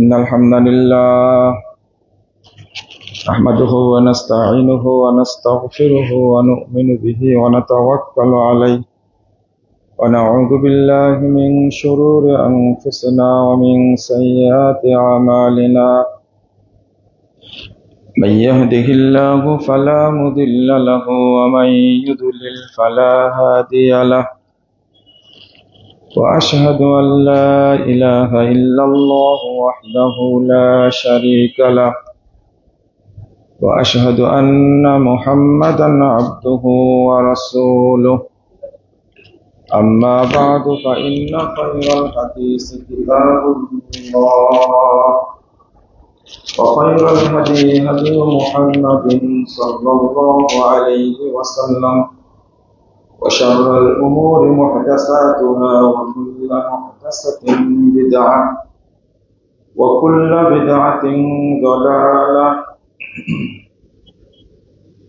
إن الحمد لله نحمده ونستعينه ونستغفره ونؤمن به ونتوكل عليه ونعوذ بالله من شرور أنفسنا ومن سيئات أعمالنا من يهده الله فلا مضل له ومن يضلل فلا هادي له وأشهد أن لا إله إلا الله وحده لا شريك له وأشهد أن محمدا عبده ورسوله أما بعد فإن خير الحديث كتاب الله وخير الهدي هدي محمد صلى الله عليه وسلم وشر الأمور محدثاتها وكل محدثة بدعة وكل بدعة ضلالة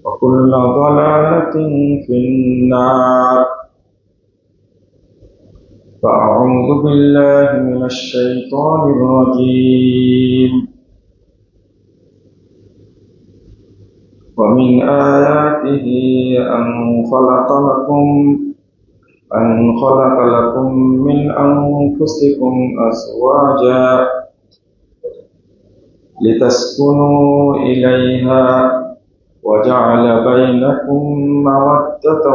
وكل ضلالة في النار فأعوذ بالله من الشيطان الرجيم ومن آياته أن خلق لكم من أنفسكم أزواجا لتسكنوا إليها وجعل بينكم مودة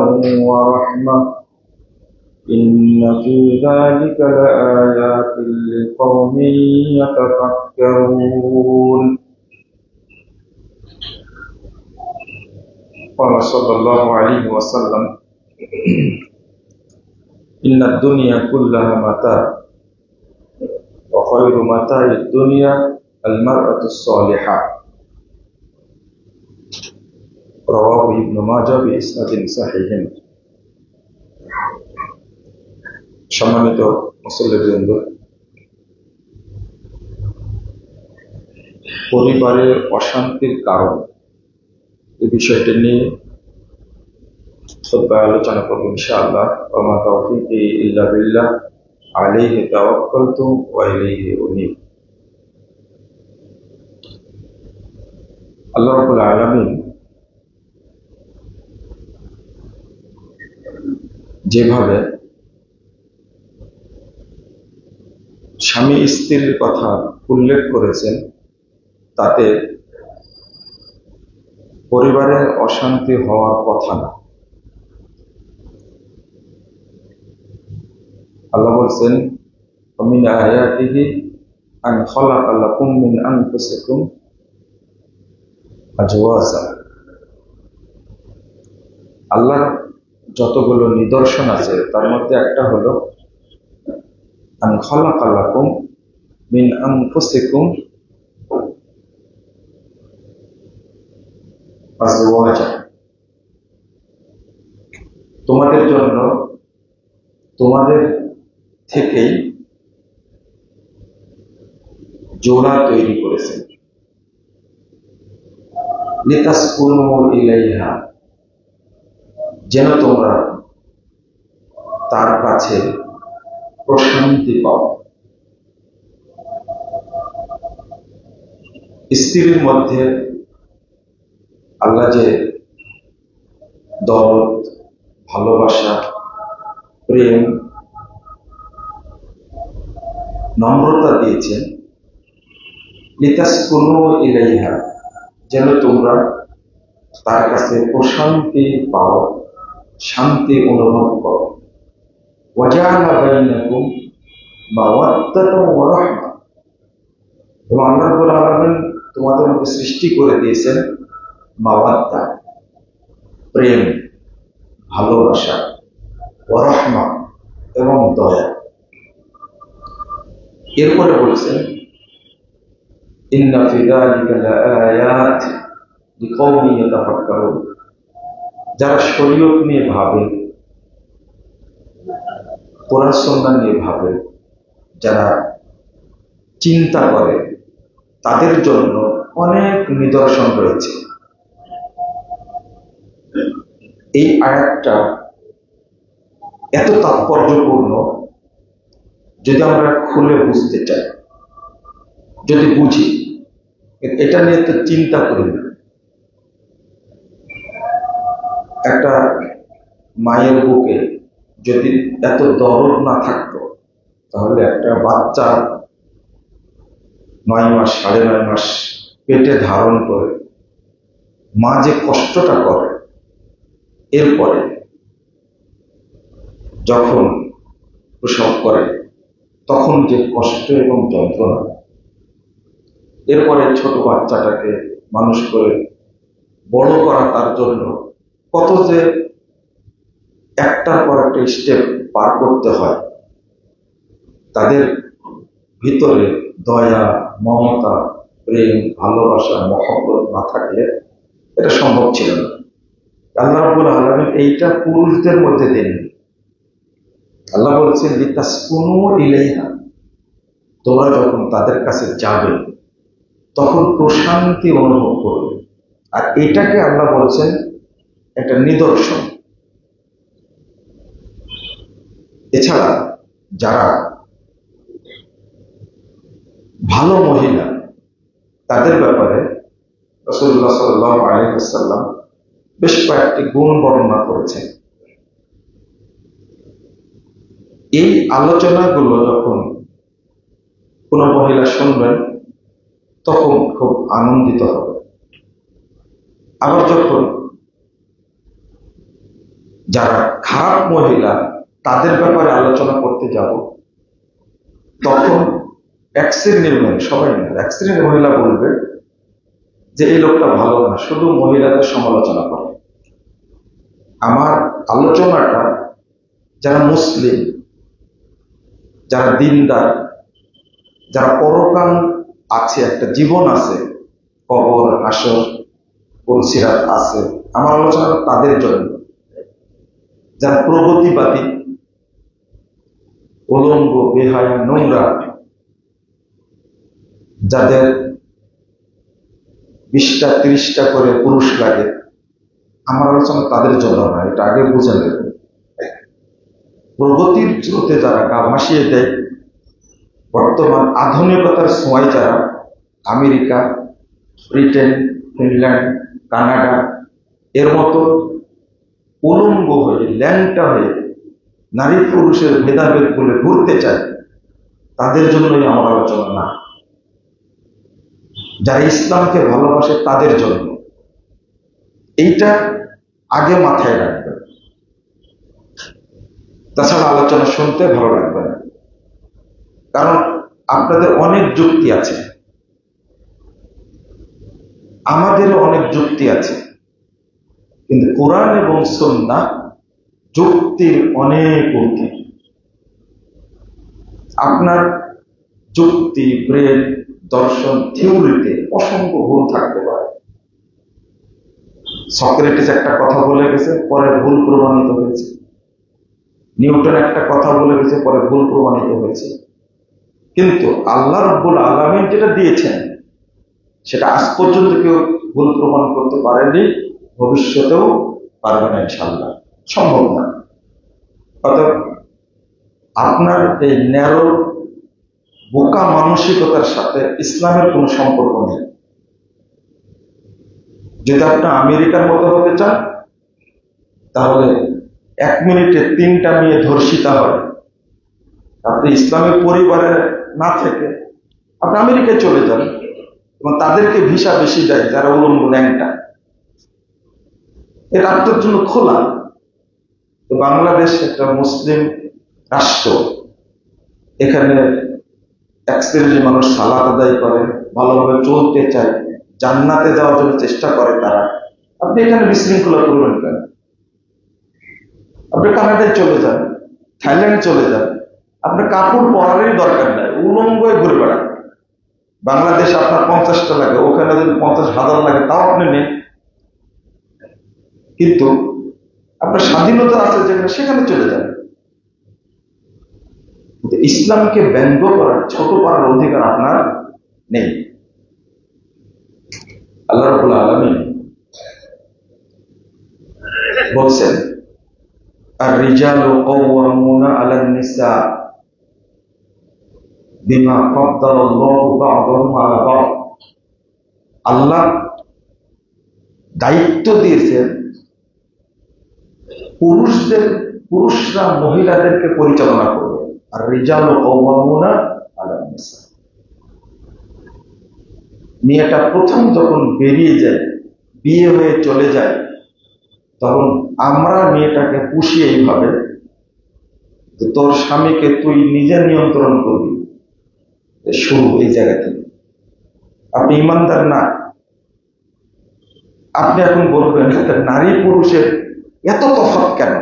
ورحمة إن في ذلك لآيات لقوم يتفكرون. قال صلى الله عليه وسلم إن الدنيا كلها متاع وخير متاع الدنيا المرأة الصالحة رواه ابن ماجه بإسناد صحيح. সম্মানিত মুসল্লিবৃন্দ, পরিবারের অশান্তির কারণ এই বিষয়টি নিয়ে খুতবায় আলোচনা করব ইনশাআল্লাহ। ওয়া মা তাওফীকি ইল্লা বিল্লাহ আলাইহি তাওয়াক্কালতু ওয়া ইলাইহি উনীব। আল্লাহ রাব্বুল আলামিন যেভাবে স্বামী স্ত্রীর কথা উল্লেখ করেছেন তাতে পরিবারে অশান্তি হওয়ার কথা না। আল্লাহ বলছেন মিন আয়াতিহি আন খালাকা লাকুম মিন আনফুসিকুম আজওয়াজা। আল্লাহর যতগুলো নিদর্শন আছে তার মধ্যে একটা হলো আন খালাকা লাকুম মিন আনফুসিকুম আজওয়াজা। তোমাদের জন্য তোমাদের থেকেই জোড়া তৈরি করেছেন। লিতাসকুনু ইলাইহা, যেন তোমরা তার কাছে প্রশান্তি পাও। স্ত্রীর মধ্যে আল্লাহ যে দরদ, ভালোবাসা, প্রেম, নম্রতা দিয়েছেন, লিতাসকুনু ইলাইহা, যেন তোমরা তার কাছে প্রশান্তি পাও, শান্তি অনুভব করো। ওয়াজাআলা বাইনাকুম মাওয়াদ্দাতাও ওয়া রাহমা, এবং আল্লাহ রাব্বুল আলামিন তোমাদের মধ্যে সৃষ্টি করে দিয়েছেন মাওয়াদ্দা, প্রেম, ভালোবাসা, ওয়া রাহমা, এবং দয়া। এরপরে বলছেন ইন্না ফি যালিকা লাআয়াত লিকাওমিন ইয়াতাফাক্কারুন, যারা শরীয়ত নিয়ে ভাবে, কোরআন সুন্নাহ নিয়ে ভাবে, যারা চিন্তা করে, তাদের জন্য অনেক নিদর্শন রয়েছে। এই আয়াতটা এত তাৎপর্যপূর্ণ, যদি আমরা খুলে বুঝতে চাই যদি বুঝি, এটা নিয়ে তো চিন্তা করি না। একটা মায়ের বুকে যদি এত দরদ না থাকতো, তাহলে একটা বাচ্চা 9 মাস 9.5 মাস পেটে ধারণ করে মা যে কষ্টটা করে, এরপরে যখন প্রসব করে তখন যে কষ্ট এবং যন্ত্রণা, এরপরে ছোট বাচ্চাটাকে মানুষ করে বড় করা, তার জন্য কত যে একটার পর একটা স্টেপ পার করতে হয়। তাদের ভিতরে দয়া, মমতা, প্রেম, ভালোবাসা, মহব্বত না থাকলে এটা সম্ভব ছিল না। আল্লাহ রাব্বুল আলামিন এইটা পুরুষদের মধ্যে দেন। আল্লাহ বলছেন লিতাসকুনু ইলাইহা, তোমরা যখন তাদের কাছে যাবে তখন প্রশান্তি অনুভব করবে। আর এটাকে আল্লাহ বলছেন একটা নিদর্শন। এছাড়া যারা ভালো মহিলা, তাদের ব্যাপারে রাসূলুল্লাহ সাল্লাল্লাহু আলাইহি ওয়াসাল্লাম বেশ কয়েকটি গুণ বর্ণনা করেছেন। এই আলোচনাগুলো যখন কোন মহিলা শুনবেন তখন খুব আনন্দিত হবে। আবার যখন যারা খারাপ মহিলা, তাদের ব্যাপারে আলোচনা করতে যাব, তখন এক শ্রেণীর মহিলা, সবাই না, এক শ্রেণীর মহিলা বলবে যে এই লোকটা ভালো না, শুধু মহিলাদের সমালোচনা করে। আমার আলোচনাটা যারা মুসলিম, যারা দিনদার, যারা পরকাল আছে, একটা জীবন আছে, কবর, হাসর, পুলসিরাত আছে, আমার আলোচনা তাদের জন্য। যারা প্রগতিবাদী, উলঙ্গ, বেহায়া, নোংরা, যাদের 20টা 30টা করে পুরুষ লাগে, আমার আলোচনা তাদের জন্য না, এটা আগে বুঝে নেবেন। প্রগতির স্রোতে যারা গা ভাসিয়ে দেয়, বর্তমান আধুনিকতার ছোঁয়ায় যারা আমেরিকা, ব্রিটেন, ফিনল্যান্ড, কানাডা এর মতো উলঙ্গ হয়ে, ল্যাংটা হয়ে নারী পুরুষের ভেদাভেদ বলে ঘুরতে চায়, তাদের জন্যই আমার আলোচনা না। যারা ইসলামকে ভালোবাসে তাদের জন্য। এইটা আগে মাথায় রাখবেন, তাছাড়া আলোচনা শুনতে ভালো লাগবে না। কারণ আপনাদের অনেক যুক্তি আছে, আমাদেরও অনেক যুক্তি আছে, কিন্তু কোরআন এবং সুন্নাহ যুক্তির অনেক ঊর্ধ্বে। আপনার যুক্তি, ব্রেন, দর্শন, থিওরিতে অসংখ্য ভুল থাকতে পারে। সক্রেটিস একটা কথা বলে গেছে, পরে ভুল প্রমাণিত হয়েছে। নিউটন একটা কথা বলে গেছে, পরে ভুল প্রমাণিত হয়েছে। কিন্তু আল্লাহ রাব্বুল আলামিন যেটা দিয়েছেন সেটা আজ পর্যন্ত কেউ ভুল প্রমাণ করতে পারেনি, ভবিষ্যতেও পারবে না ইনশাআল্লাহ, সম্ভব না। অর্থাৎ আপনার এই ন্যারো বোকা মানসিকতার সাথে ইসলামের কোনো সম্পর্ক নেই। যদি আপনি আমেরিকার মতো হতে চান, তাহলে 1 মিনিটে 3টা মেয়ে ধর্ষিতা হয়। আপনি ইসলামের পরিবারে না থেকে আপনি আমেরিকায় চলে যান, এবং তাদেরকে ভিসা বেশি দেয় যারা উলঙ্গ, ল্যাংটা। এটা আপনার জন্য খোলা। তো বাংলাদেশ একটা মুসলিম রাষ্ট্র, এখানে এক শ্রেণীর মানুষ সালাত আদায় করে, ভালোভাবে চলতে চায়, জান্নাতে যাওয়ার জন্য চেষ্টা করে তারা। আপনি এখানে বিশৃঙ্খলা করবেন কেন? আপনি কানাডায় চলে যান, থাইল্যান্ড চলে যান, আপনার কাপড় পরারই দরকার নাই, উলঙ্গ ঘুরে বেড়ান। বাংলাদেশে আপনার 50টা লাগে, ওখানে যদি 50,000 লাগে তাও আপনি নেন। কিন্তু আপনার স্বাধীনতা আছে যেখানে, সেখানে চলে যান। ইসলামকে ব্যঙ্গ করার, ছোট করার অধিকার আপনার নেই। আল্লাহ রাব্বুল আলামিন বলছেন আর রিজালু কাওয়ামুনা আলান নিসা, বিমা ফাদ্দালাল্লাহু বা'দাহুম আলা বা'দ। আল্লাহ দায়িত্ব দিয়েছেন পুরুষরা মহিলাদেরকে পরিচালনা করবে, আর রিজালু কাওয়ামুনা আলা নিসা। মেয়েটা প্রথম যখন বেরিয়ে যায়, বিয়ে হয়ে চলে যায়, তখন আমরা মেয়েটাকে পুষি এইভাবে যে তোর স্বামীকে তুই নিজে নিয়ন্ত্রণ করবি। শুরু এই জায়গা থেকে। আপনি ইমানদার না, আপনি এখন বলবেন নারী পুরুষের এত তফাৎ কেন?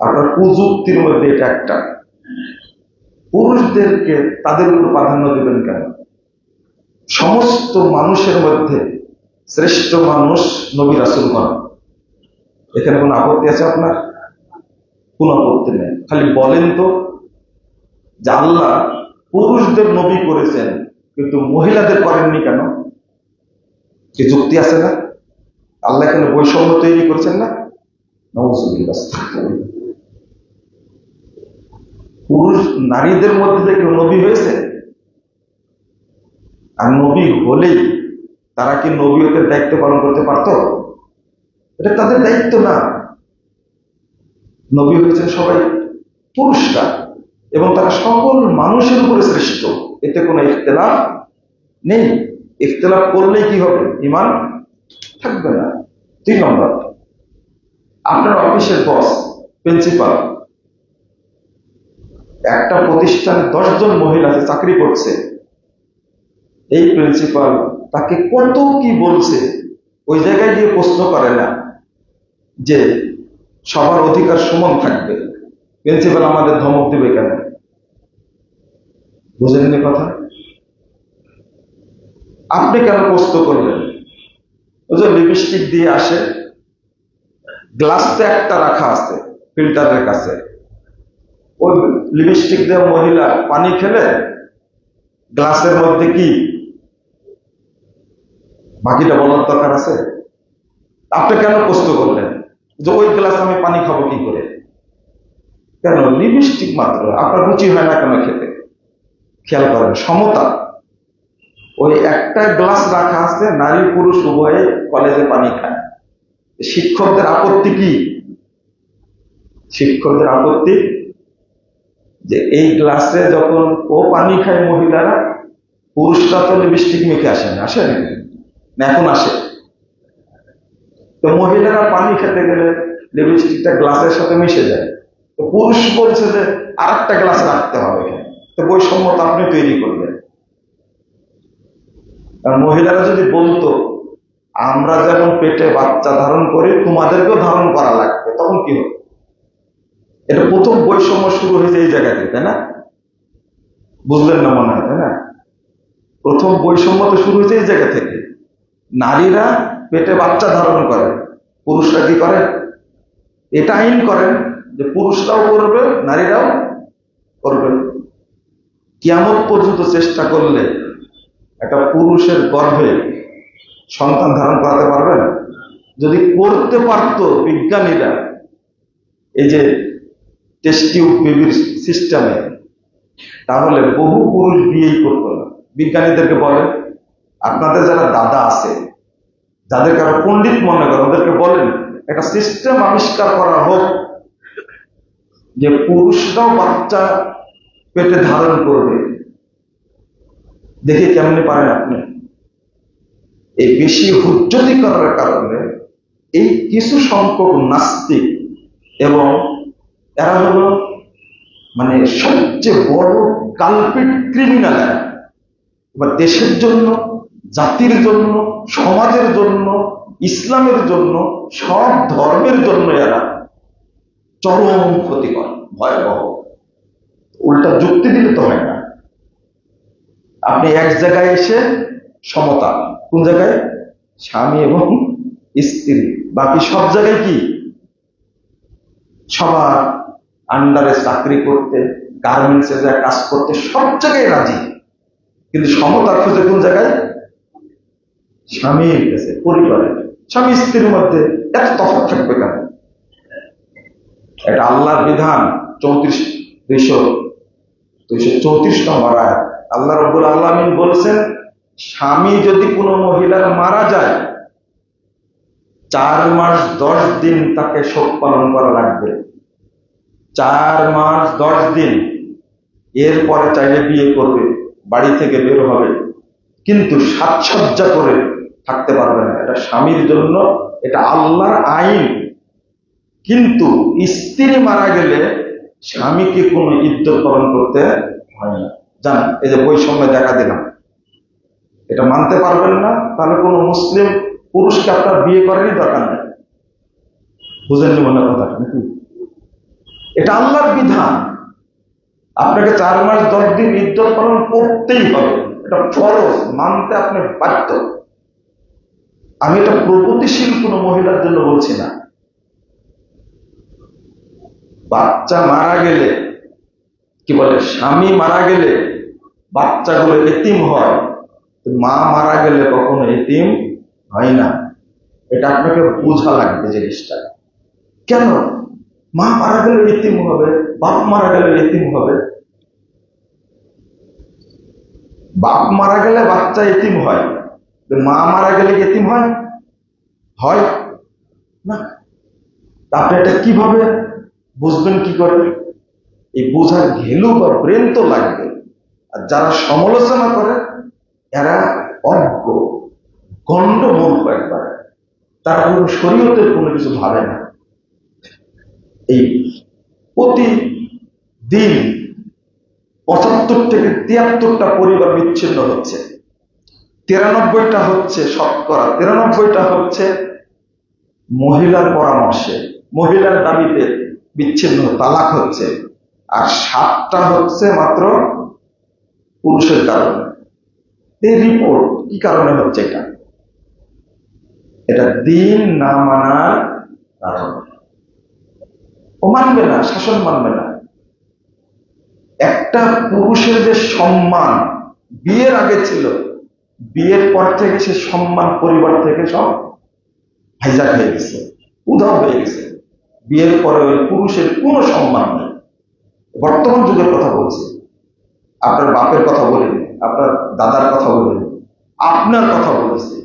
আপনার প্রযুক্তির মধ্যে এটা একটা। পুরুষদেরকে তাদের উপর প্রাধান্য দেবেন কেন? সমস্ত মানুষের মধ্যে শ্রেষ্ঠ মানুষ নবী রাসূলগণ। এখানে কোন আপত্তি আছে আপনার? কোন আপত্তি নেই। খালি বলেন তো যে আল্লাহ পুরুষদের নবী করেছেন কিন্তু মহিলাদের করেননি কেন? কি যুক্তি আছে না? আল্লাহ এখানে বৈষম্য তৈরি করেছেন না? পুরুষ নারীদের মধ্যে থেকে নবী হয়েছে, আর নবী হলেই তারা কি নবীয়তের দায়িত্ব পালন করতে পারত? এটা তাদের দায়িত্ব না। নবী হয়েছেন সবাই পুরুষরা, এবং তারা সকল মানুষের উপরে শ্রেষ্ঠ। এতে কোনো ইখতিলাফ নেই। ইখতিলাফ করলেই কি হবে? ঈমান থাকবে না। 3 নম্বর, আপনার অফিসের বস, প্রিন্সিপাল, একটা প্রতিষ্ঠানে 10 জন মহিলা চাকরি করছে। এই প্রিন্সিপাল তাকে কত কি বলছে, ওই জায়গায় গিয়ে প্রশ্ন করে না যে সবার অধিকার সমান থাকবে। প্রিন্সিপাল আমাদের ধমক দিবে কেন? বুঝেননি কথা? আপনি কেন প্রশ্ন করলেন? ওই যে লিপস্টিক দিয়ে আসে, গ্লাসে একটা রাখা আছে ফিল্টারের কাছে, ওই লিপস্টিক দিয়ে মহিলা পানি খেলে গ্লাসের মধ্যে কি, বাকিটা বলার দরকার আছে? আপনি কেন প্রশ্ন করলেন যে ওই গ্লাস আমি পানি খাবো কি করে? কেন? লিপস্টিক মাত্র, আপনার রুচি হয় না কেন খেতে? খেয়াল করেন, সমতা। ওই একটা গ্লাস রাখা আছে, নারী পুরুষ উভয়ে কলেজে পানি খায়। শিক্ষকদের আপত্তি কি? শিক্ষকদের আপত্তি যে এই গ্লাসে যখন ও পানি খায় মহিলারা, পুরুষরা তো লিপস্টিক মেখে আসে না, আসে নাকি? না এখন আসে? তো মহিলারা পানি খেতে গেলে লিপস্টিকটা গ্লাসের সাথে মিশে যায়। তো পুরুষ বলছে যে আর একটা গ্লাস রাখতে হবে। তো বৈষম্য তো আপনি তৈরি করবেন। কারণ মহিলারা যদি বলতো আমরা যেমন পেটে বাচ্চা ধারণ করি তোমাদেরকেও ধারণ করা লাগবে, তখন কি হবে? এটা প্রথম বৈষম্য শুরু হয়েছে এই জায়গা থেকে, তাই না? বুঝলেন না মনে হয়, তাই না? প্রথম বৈষম্য তো শুরু হয়েছে এই জায়গা থেকে। নারীরা পেটে বাচ্চা ধারণ করে, পুরুষরা কি করে? এটা আইন করেন যে পুরুষরাও করবে, নারীরাও করবে। কিয়ামত পর্যন্ত চেষ্টা করলে একটা পুরুষের গর্ভে সন্তান ধারণ করাতে পারবেন? যদি করতে পারত বিজ্ঞানীরা, এই যে টেস্ট টিউব বেবির সিস্টেমে, তাহলে বহু পুরুষ বিয়েই করতো না। বিজ্ঞানীদেরকে বলেন, আপনাদের যারা দাদা আছে, যাদের কারো পণ্ডিত মনে করেন, ওদেরকে বলেন একটা সিস্টেম আবিষ্কার করা হোক যে পুরুষরাও বাচ্চা পেটে ধারণ করবে। দেখে কেমনে পারেন আপনি? এই বেশি হুজ্জতি করার কারণে এই কিছু সংখ্যক নাস্তিক, এবং এরা হলো মানে সবচেয়ে বড় কালপিট ক্রিমিনাল। এবার দেশের জন্য, জাতির জন্য, সমাজের জন্য, ইসলামের জন্য, সব ধর্মের জন্য এরা চরম ক্ষতিকর, ভয়াবহ। উল্টা যুক্তি দিলে তো হয় না। আপনি এক জায়গায় এসে সমতা, কোন জায়গায়? স্বামী এবং স্ত্রী। বাকি সব জায়গায় কি? সবার আন্ডারে চাকরি করতে, গার্মেন্টসে যা কাজ করতে, সব জায়গায় রাজি। কিন্তু সমতা খুঁজে কোন জায়গায়? স্বামীর কাছে, পরিবারে। স্বামী স্ত্রীর মধ্যে এত তফাৎ থাকবে কেন? এটা আল্লাহর বিধান। 34 234 নম্বর আয়াত আল্লাহ রাব্বুল আলামিন বলছেন, স্বামী যদি কোনো মহিলার মারা যায় 4 মাস 10 দিন তাকে শোক পালন করা লাগবে। 4 মাস 10 দিন। এরপরে চাইলে বিয়ে করবে, বাড়ি থেকে বের হবে, কিন্তু সাজসজ্জা করে থাকতে পারবে না। এটা স্বামীর জন্য, এটা আল্লাহর আইন। কিন্তু স্ত্রী মারা গেলে স্বামীকে কোনো ইদ্যত পালন করতে হয় না। জান, এই যে বৈষম্য দেখা দিলাম, এটা মানতে পারবেন না, তাহলে কোনো মুসলিম পুরুষকে আপনার বিয়ে করারই দরকার নেই। বুঝেননি মনে কথাটা নাকি? এটা আল্লাহর বিধান। আপনাকে 4 মাস 10 দিন ইদ্যত পালন করতেই হবে, এটা ফরজ, মানতে আপনি বাধ্য। আমি এটা প্রগতিশীল কোনো মহিলার জন্য বলছি না। বাচ্চা মারা গেলে, কি বলে, স্বামী মারা গেলে বাচ্চাগুলো এতিম হয়, মা মারা গেলে কখনো এতিম হয় না। এটা আপনাকে বোঝা লাগবে জিনিসটা। কেন মা মারা গেলে এতিম হবে, বাপ মারা গেলে এতিম হবে? বাপ মারা গেলে বাচ্চা এতিম হয়, মা মারা গেলে এতিম হয় হয় না? আপনি এটা কিভাবে বুঝবেন, কি করে? এই বোঝার ঘেলু বা ব্রেন তো লাগবে। আর যারা সমালোচনা করে এরা অজ্ঞ, গণ্ডমূর্খ একবারে। তারা কোনো শরীয়তের কোনো কিছু ভাবে না। এই প্রতিদিন 75 থেকে 73টা পরিবার বিচ্ছিন্ন হচ্ছে। 93টা হচ্ছে, শতকরা 93টা হচ্ছে মহিলার পরামর্শে, মহিলার দাবিতে বিচ্ছিন্ন, তালাক হচ্ছে। আর 7টা হচ্ছে মাত্র পুরুষের কারণে। এই রিপোর্ট কি কারণে হচ্ছে? এটা দিন না মানার কারণে। ও মানবে না, শাসন মানবে না। একটা পুরুষের যে সম্মান বিয়ের আগে ছিল, বিয়ের পর থেকে সে সম্মান পরিবার থেকে সব হাইজাক হয়ে গেছে, উধাও হয়ে গেছে। বিয়ের পরে ওই পুরুষের কোনো সম্মান নেই। বর্তমান যুগের কথা বলছি, আপনার বাপের কথা বলিনি, আপনার দাদার কথা বলিনি, আপনার কথা বলেছি,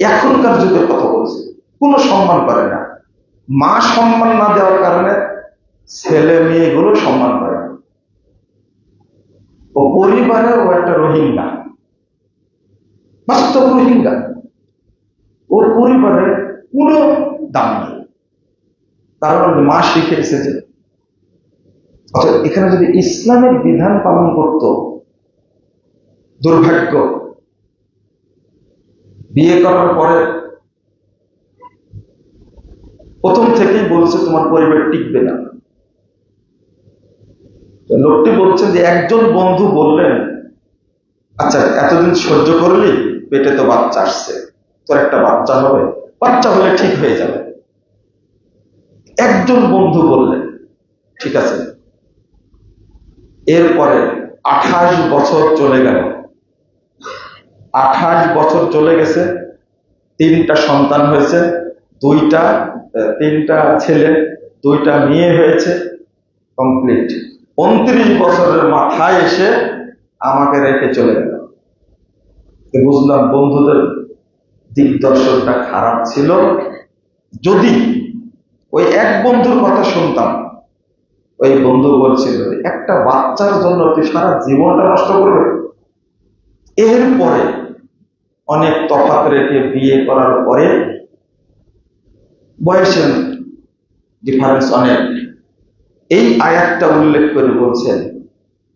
এখনকার যুগের কথা বলছি। কোনো সম্মান করে না। মা সম্মান না দেওয়ার কারণে ছেলে মেয়েগুলো সম্মান করে না। ও পরিবারে ও একটা রোহিঙ্গা, বাস্তব রোহিঙ্গা। ওর পরিবারে কোনো দাম নেই, কারণ মা শিখে এসেছে। অর্থাৎ এখানে যদি ইসলামের বিধান পালন করত, দুর্ভাগ্য, বিয়ে করার পরে প্রথম থেকেই বলছে তোমার পরিবার টিকবে না। লোকটি বলছেন যে একজন বন্ধু বললেন, আচ্ছা এতদিন সহ্য করলি, পেটে তো বাচ্চা আসছে, তোর একটা বাচ্চা হবে, বাচ্চা হলে ঠিক হয়ে যাবে। একজন বন্ধু বললেন, ঠিক আছে। এরপরে 28 বছর চলে গেল। 28 বছর চলে গেছে, 3টা সন্তান হয়েছে, 3টা ছেলে, 2টা মেয়ে হয়েছে, কমপ্লিট। 29 বছরের মাথায় এসে আমাকে রেখে চলে গেল। বুঝলাম বন্ধুদের দিকদর্শনটা খারাপ ছিল। যদি ওই এক বন্ধুর কথা শুনতাম, ওই বন্ধু বলছিল একটা বাচ্চার জন্য তুই সারা জীবনটা নষ্ট করবে। এরপরে অনেক তফাৎ রেখে বিয়ে করার পরে বয়সের ডিফারেন্স অনেক। এই আয়াতটা উল্লেখ করে বলছেন,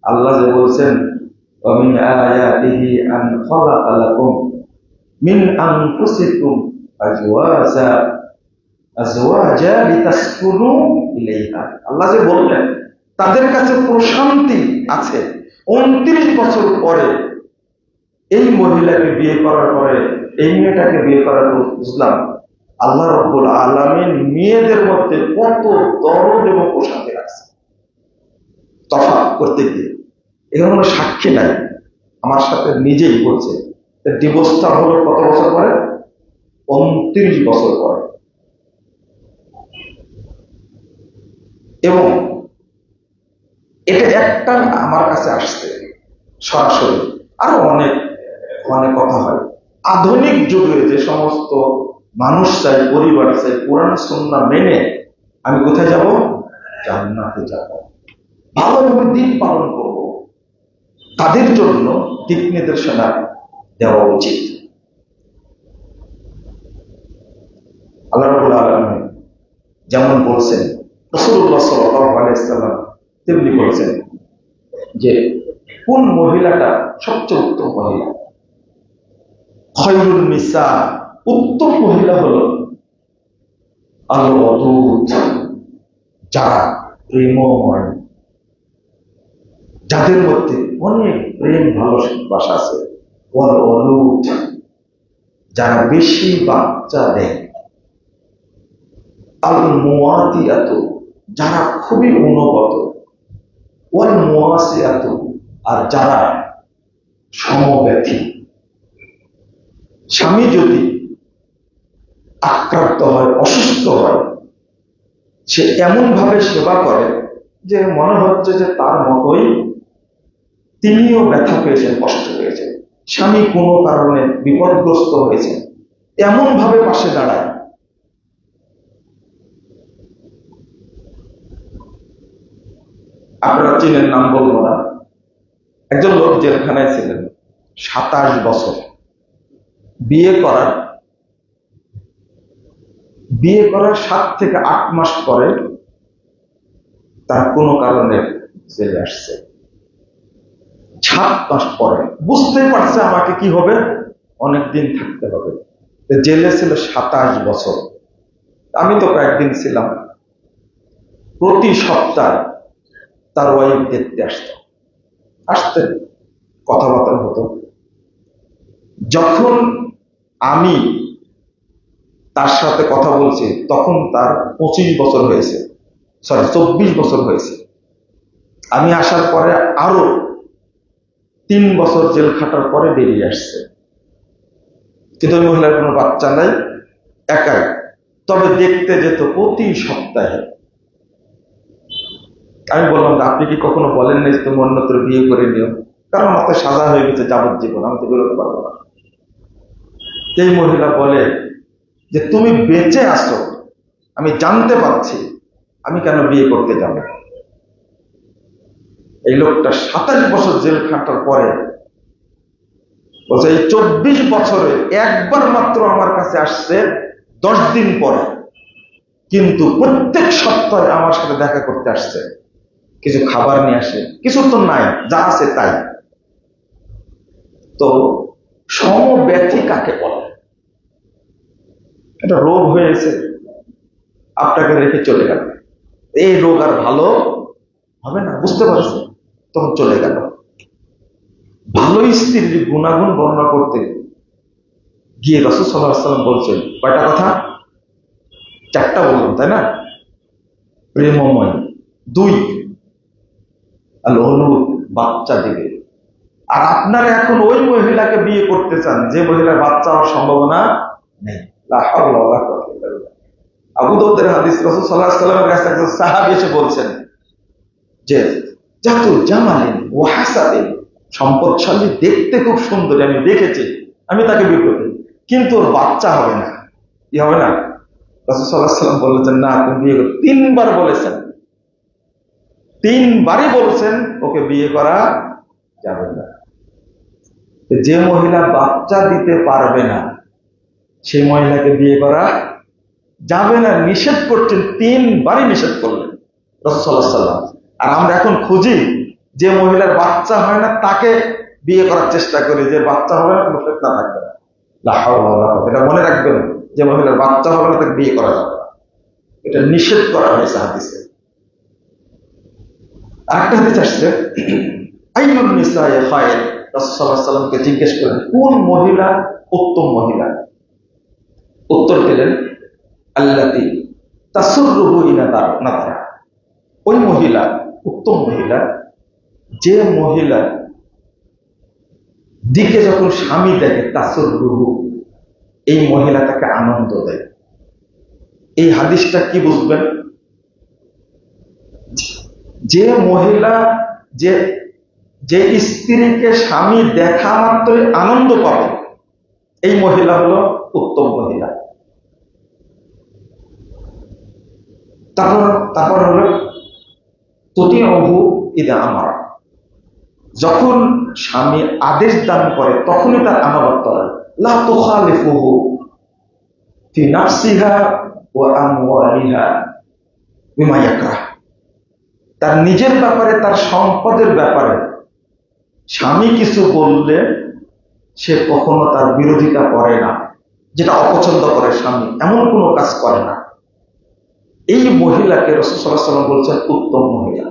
আল্লাহ যে বলছেন وَمِنْ آيَاتِهِ أَنْ خَلَقَ لَكُمْ مِنْ أَنْفُسِكُمْ أَزْوَاجًا لِتَسْكُنُوا إِلَيْهَا। আল্লাহ যে বললেন তাদের কাছে প্রশান্তি আছে। 29 বছর পরে এই মহিলাকে বিয়ে করার পরে, এই মেয়েটাকে বিয়ে করার পর বুঝলাম আল্লাহ রাব্বুল আলামিন মেয়েদের মধ্যে কত দরদ এবং প্রশান্তি রাখছে। তফাৎ করতে গিয়ে এখানে কোনো সাক্ষী নাই, আমার সাথে নিজেই বলছে। ডিভোর্সটা হলো কত বছর পরে? 29 বছর পরে। এবং এটা একটা আমার কাছে আসছে সরাসরি। আরো অনেক অনেক কথা হয়। আধুনিক যুগে যে সমস্ত মানুষ চাই, পরিবার চাই, কোরআন সুন্নাহ মেনে আমি কোথায় যাব? জান্নাতে যাব, ভালোভাবে দিন পালন করব, তাদের জন্য দিক নির্দেশনা দেওয়া উচিত। আল্লাহ রাব্বুল আলামিন যেমন বলছেন, রাসূলুল্লাহ সাল্লাল্লাহু আলাইহি ওয়াসাল্লাম তেমনি বলছেন যে কোন মহিলাটা সবচেয়ে উত্তম মহিলা। খায়রুন নিসা, উত্তম মহিলা হলো আল ওয়াদুদ, যারা প্রেমময়, যাদের মধ্যে অনেক প্রেম ভালোবাসা আছে। ওয়াল ওয়ালুদ, যারা বেশি বাচ্চা দেয়। আল মুওয়াতিয়াত, যারা খুবই অনুগত। ওয়াল মুওয়াসিয়াত, আর যারা সমব্যথী। স্বামী যদি আক্রান্ত হয়, অসুস্থ হয়, সে এমন ভাবে সেবা করে যে মনে হচ্ছে যে তার মতোই তিনিও ব্যথা পেয়েছেন, কষ্ট পেয়েছেন। স্বামী কোনো কারণে বিপদগ্রস্ত হয়েছে, এমন ভাবে পাশে দাঁড়ায়। আপনারা চিনেন, নাম বলবো না, একজন লোক জেলখানায় ছিলেন 27 বছর। বিয়ে করার 7 থেকে 8 মাস পরে তার কোনো কারণে জেলে আসছে। 7 মাস পরে বুঝতেই পারছে আমাকে কি হবে, অনেকদিন থাকতে হবে। জেলে ছিল 27 বছর। আমি তো কয়েকদিন ছিলাম। প্রতি সপ্তাহে তার ওয়াইফ দেখতে আসতেন, কথাবার্তা হতো। যখন আমি তার সাথে কথা বলছি তখন তার 25 বছর হয়েছে, 24 বছর হয়েছে। আমি আসার পরে আরো 3 বছর জেল খাটার পরে বেরিয়ে আসছে। কিন্তু ওই মহিলার কোনো বাচ্চা নাই, একাই। তবে দেখতে যেত প্রতি সপ্তাহে। আমি বললাম, আপনি কি কখনো বলেন নাই তুমি অন্যত্র বিয়ে করে নিও? কারণ আমাকে সাজা হয়ে গেছে যাবজ্জীবন, আমি তো বেরোতে পারবো না। এই মহিলা বলে যে তুমি বেঁচে আসো, আমি জানতে পারছি, আমি কেন বিয়ে করতে যাব? এই লোকটা 27 বছর জেল খাটার পরে বলছে, এই 24 বছরে একবার মাত্র আমার কাছে আসছে 10 দিন পরে, কিন্তু প্রত্যেক সপ্তাহে আমার সাথে দেখা করতে আসছে। কিছু খাবার নিয়ে আসে, কিছু তো নাই, যা আছে তাই। তো সমব্যথী কাকে বলে? এটা রোগ হয়েছে, আপনাকে রেখে চলে গেল। এই রোগ আর ভালো হবে না, বুঝতে পারছে, তখন চলে গেল। ভালো স্ত্রীর গুণাগুণ বর্ণনা করতে গিয়ে রাসূল সাল্লাল্লাহু আলাইহি ওয়াসাল্লাম বলছেন কয়টা কথা? 4টা বললাম, তাই না? প্রেমময়, 2 আল ওয়ালুদ, বাচ্চা দিবে। আর আপনারা এখন ওই মহিলাকে বিয়ে করতে চান যে মহিলার বাচ্চা হওয়ার সম্ভাবনা নেই। লা হাওলা ওয়ালা কুওয়াতা ইল্লা বিল্লাহ। আবু দাউদের হাদিস, রাসূল সাল্লাল্লাহু আলাইহি ওয়াসাল্লামের কাছে একজন সাহাবী এসে বলছেন যে জাতু জামালিন ওয়া হাসাবিন, সম্পদশালী, দেখতে খুব সুন্দর, আমি দেখেছি, আমি তাকে বিয়ে করব, কিন্তু ওর বাচ্চা হবে না। কি হবে না? রাসূল সাল্লাল্লাহু আলাইহি ওয়াসাল্লাম বলেছেন, না তুমি বিয়ে করো। 3 বার বলেছেন, 3 বারই বলছেন ওকে বিয়ে করা যাবে না। যে মহিলা বাচ্চা দিতে পারবে না সেই মহিলাকে বিয়ে করা যাবে না, নিষেধ করছেন। 3 বারই নিষেধ করলেন রাসূল সাল্লাল্লাহু আলাইহি ওয়াসাল্লাম। আর আমরা এখন খুঁজি যে মহিলার বাচ্চা হয় না তাকে বিয়ে করার চেষ্টা করি, যে বাচ্চা হবে না, কোনো ফিতনা থাকবে না। লা হাওলা ওয়ালা কুওয়াতা, এটা মনে রাখবেন, যে মহিলার বাচ্চা হবে না তাকে বিয়ে করা যাবে না, এটা নিষেধ করা হয়েছে হাদিসে। আরেকটা হাদিস আসছে, আইয়ুন নিসায়ে খায়র, রাসূল সাল্লাল্লাহু আলাইহি ওয়াসাল্লামকে জিজ্ঞেস করেন কোন মহিলা উত্তম মহিলা? উত্তর দিলেন আল্লাতী তাসুররুহু নাযারা, ওই মহিলা উত্তম মহিলা যে মহিলা দিকে যখন স্বামী দেখে তাসুররুহু, এই মহিলা তাকে আনন্দ দেয়। এই হাদিসটা কি বুঝবেন? যে মহিলা যে যে স্ত্রীকে স্বামী দেখা মাত্রই আনন্দ পাবে, এই মহিলা হলো উত্তম মহিলা। তারপর হলো ততি অভু ইদা আমার, যখন স্বামী আদেশ দান করে তখনই তার আনুগত্য হয়। লা তুখালিফুহু ফি নাফসিহা ওয়া আমওয়ালিহা বিমা ইয়াকরাহ, তার নিজের ব্যাপারে, তার সম্পদের ব্যাপারে স্বামী কিছু বললে সে কখনো তার বিরোধিতা করে না, যেটা অপছন্দ করে স্বামী এমন কোনো কাজ করে না। এই মহিলাকে রাসূল সাল্লাল্লাহু আলাইহি ওয়াসাল্লাম বলছেন উত্তম মহিলা।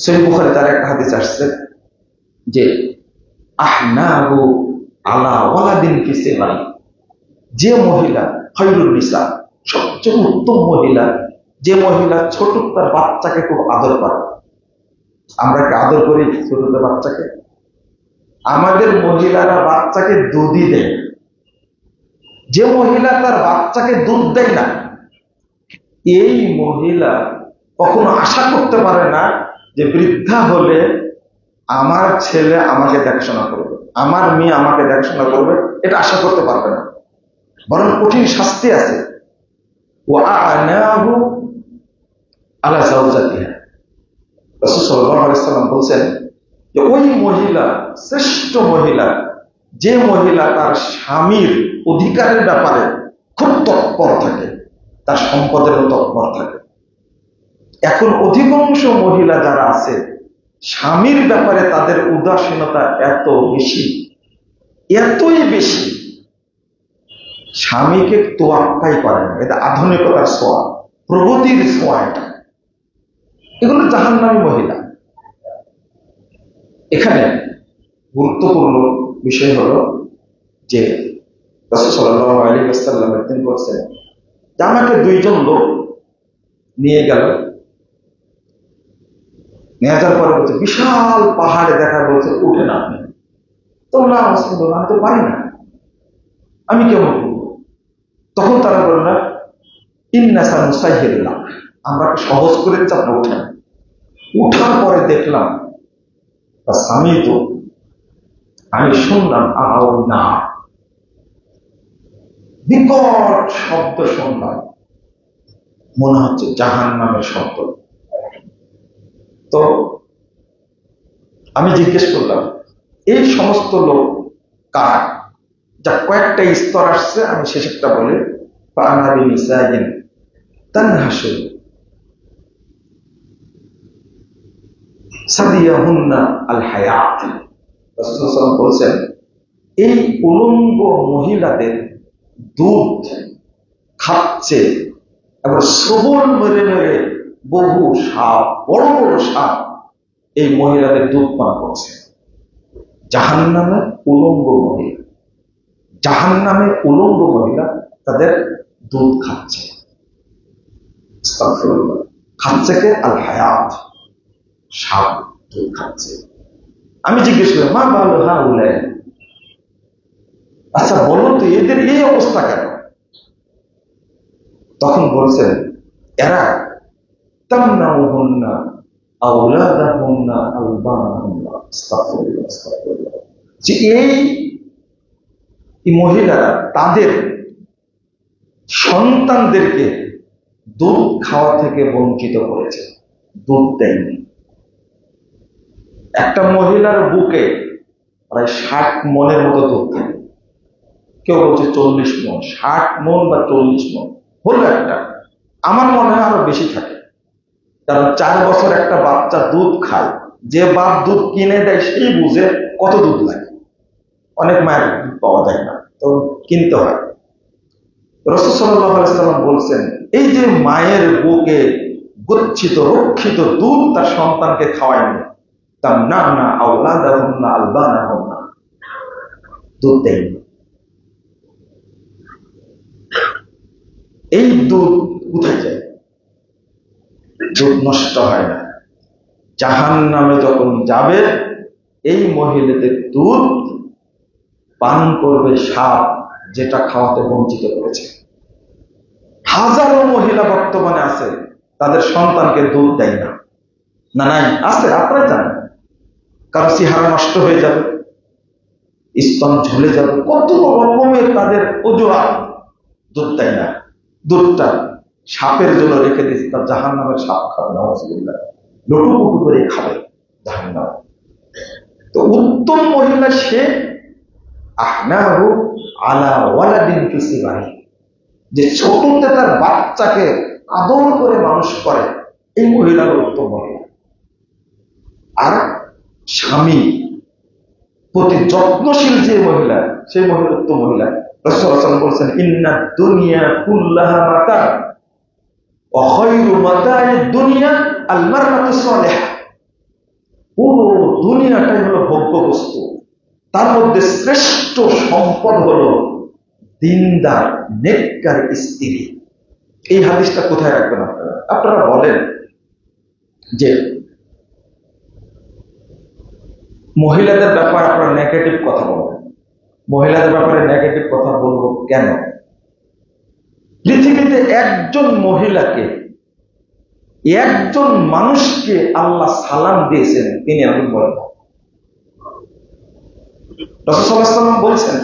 সহিহ বুখারী তার একটা হাদিস আসছে যে আহনাহু আলা ওয়ালাদিন ফি সিগরি, যে মহিলা খায়রুন নিসা, সবচেয়ে উত্তম মহিলা, যে মহিলা ছোট তার বাচ্চাকে খুব আদর করে। আমরা কি আদর করি ছোট বাচ্চাকে? আমাদের মহিলারা বাচ্চাকে দুধই দেয়। যে মহিলা তার বাচ্চাকে দুধ দেয় না, এই মহিলা কখনো আশা করতে পারে না যে বৃদ্ধা হলে আমার ছেলে আমাকে দেখাশোনা করবে, আমার মেয়ে আমাকে দেখাশোনা করবে, এটা আশা করতে পারবে না। বরং কঠিন শাস্তি আছে। ওয়া'আনাহু আলা যাওজাতিহা, রাসূল সাল্লাল্লাহু আলাইহি ওয়াসাল্লাম বলেন যে ওই মহিলা শ্রেষ্ঠ মহিলা, যে মহিলা তার স্বামীর অধিকারের ব্যাপারে খুব তৎপর থাকে, তার সম্পদেরও তৎপর থাকে। এখন অধিকাংশ মহিলা যারা আছে, স্বামীর ব্যাপারে তাদের উদাসীনতা এত বেশি, এতই বেশি, স্বামীকে তোয়াক্কাই করে না। এটা আধুনিকতার ছোঁয়া, প্রগতির ছোঁয়া। এটা এগুলো জাহান্নামী মহিলা। এখানে গুরুত্বপূর্ণ বিষয় হলো যে রাসূল সাল্লাল্লাহু আলাইহি ওয়াসাল্লাম একদিন বলছেন যে আমাকে দুইজন লোক নিয়ে গেল, নিয়ে যাওয়ার পরে বলছে বিশাল পাহাড়ে দেখা, বলছে উঠে না আপনি। তো না রাসূলুল্লাহ, আমি তো পারি না, আমি কেমন করবো? তখন তারা বলল ইন্না সানুসাইহিল লাক, আমরা সহজ করে চাপা উঠেন। উঠার পরে দেখলাম স্বামী তো, আমি শুনলাম আও না, বিকট শব্দ শুনলাম, মনে হচ্ছে জাহান্নামের শব্দ। তো আমি জিজ্ঞেস করলাম এই সমস্ত লোক কারা? যা কয়েকটা স্তর আসছে, আমি শেষেরটা বলি। ফাআনাবি নিসাইন তানহাসু সাদিয়াহুন্না আল হায়াত, রাসূল সাল্লাল্লাহু আলাইহি ওয়াসাল্লাম বলেছেন এই উলঙ্গ মহিলাদের দুধ খাচ্ছে, এবার সবল মেরে মেরে বহু সাপ, বড় বড় সাপ এই মহিলাদের দুধ পান করছে। জাহান্নামে উলঙ্গ মহিলা, জাহান্নামে উলঙ্গ মহিলা তাদের দুধ খাচ্ছে। খাচ্ছে কে? আল হায়াত, সাপ দুধ খাচ্ছে। আমি জিজ্ঞেস করি মা ভালো, হ্যাঁ বলে, আচ্ছা বলো তো এদের এই অবস্থা কেন? তখন বলছেন এরা তামনাউহুন্না আওলাদাহুন্না আলবানাহুন্না, আস্তাগফিরুল্লাহ আস্তাগফিরুল্লাহ, যে এই মহিলারা তাদের সন্তানদেরকে দুধ খাওয়া থেকে বঞ্চিত করেছে, দুধ দেয়নি। একটা মহিলার বুকে প্রায় 60 মনের মতো দুধ থাকে, কেউ বলছে 40 মন, 60 মন বা 40 মন হলো একটা, আমার মনে হয় আরো বেশি থাকে। কারণ 4 বছর একটা বাচ্চা দুধ খায়, যে বাপ দুধ কিনে দেয় সেই বুঝে কত দুধ লাগে। অনেক মায়ের দুধ পাওয়া যায় না, তো কিনতে হয়। রাসূল সাল্লাল্লাহু আলাইহি ওয়াসাল্লাম বলছেন এই যে মায়ের বুকে গচ্ছিত রক্ষিত দুধ তার সন্তানকে খাওয়ায়নি, তামনানা আওলাদাহুন্না আলবানাহুন্না, দুধ দেয়নি। এই দুধ কোথায় যায়? দুধ নষ্ট হয় না। জাহান্নামে যখন যাবে এই মহিলাদের দুধ পান করবে সাপ, যেটা খাওয়াতে বঞ্চিত করেছে। হাজারো মহিলা বর্তমানে আছে তাদের সন্তানকে দুধ দেয় না, না নাই? আছে, আপনারা জানেন। কারো চেহারা নষ্ট হয়ে যাবে, স্তন ঝুলে যাবে, কত রকমের তাদের অজুহাত। দুধ দেয় না, দুধটা সাপের জন্য রেখে দিচ্ছে, তার জাহান্নামের সাপ খাবে না, লটুপুটু করে খাবে জাহান্নাম। তো উত্তম মহিলা সে আহনাহু আলা ওয়ালাদিন ফিসিবাহি, যে ছোটতে তার বাচ্চাকে আদর করে মানুষ করে, এই মহিলার উত্তম মহিলা। আর স্বামী প্রতি যত্নশীল যে মহিলা, সেই মহিলা উত্তম মহিলা। রাসূল সাল্লাল্লাহু আলাইহি ওয়াসাল্লাম বলেছেন, ইন্নাদ দুনিয়া কুল্লাহা মাতা ওয়া খায়রু মাতা'id দুনিয়া আল মারআতু সালিহা। পুরো দুনিয়াটাই হলো ভোগ্য বস্তু, তার মধ্যে শ্রেষ্ঠ সম্পদ হলো দিনদার নেককার স্ত্রী। এই হাদিসটা কোথায় রাখবেন আপনারা? আপনারা বলেন যে মহিলাদের ব্যাপারে আপনারা নেগেটিভ কথা বলবেন। মহিলাদের ব্যাপারে নেগেটিভ কথা বলবো কেন? পৃথিবীতে একজন মহিলাকে, একজন মানুষকে আল্লাহ সালাম দিয়েছেন, তিনি আমি বলেন। রাসূল সাল্লাল্লাহু আলাইহি ওয়াসাল্লাম বলছেন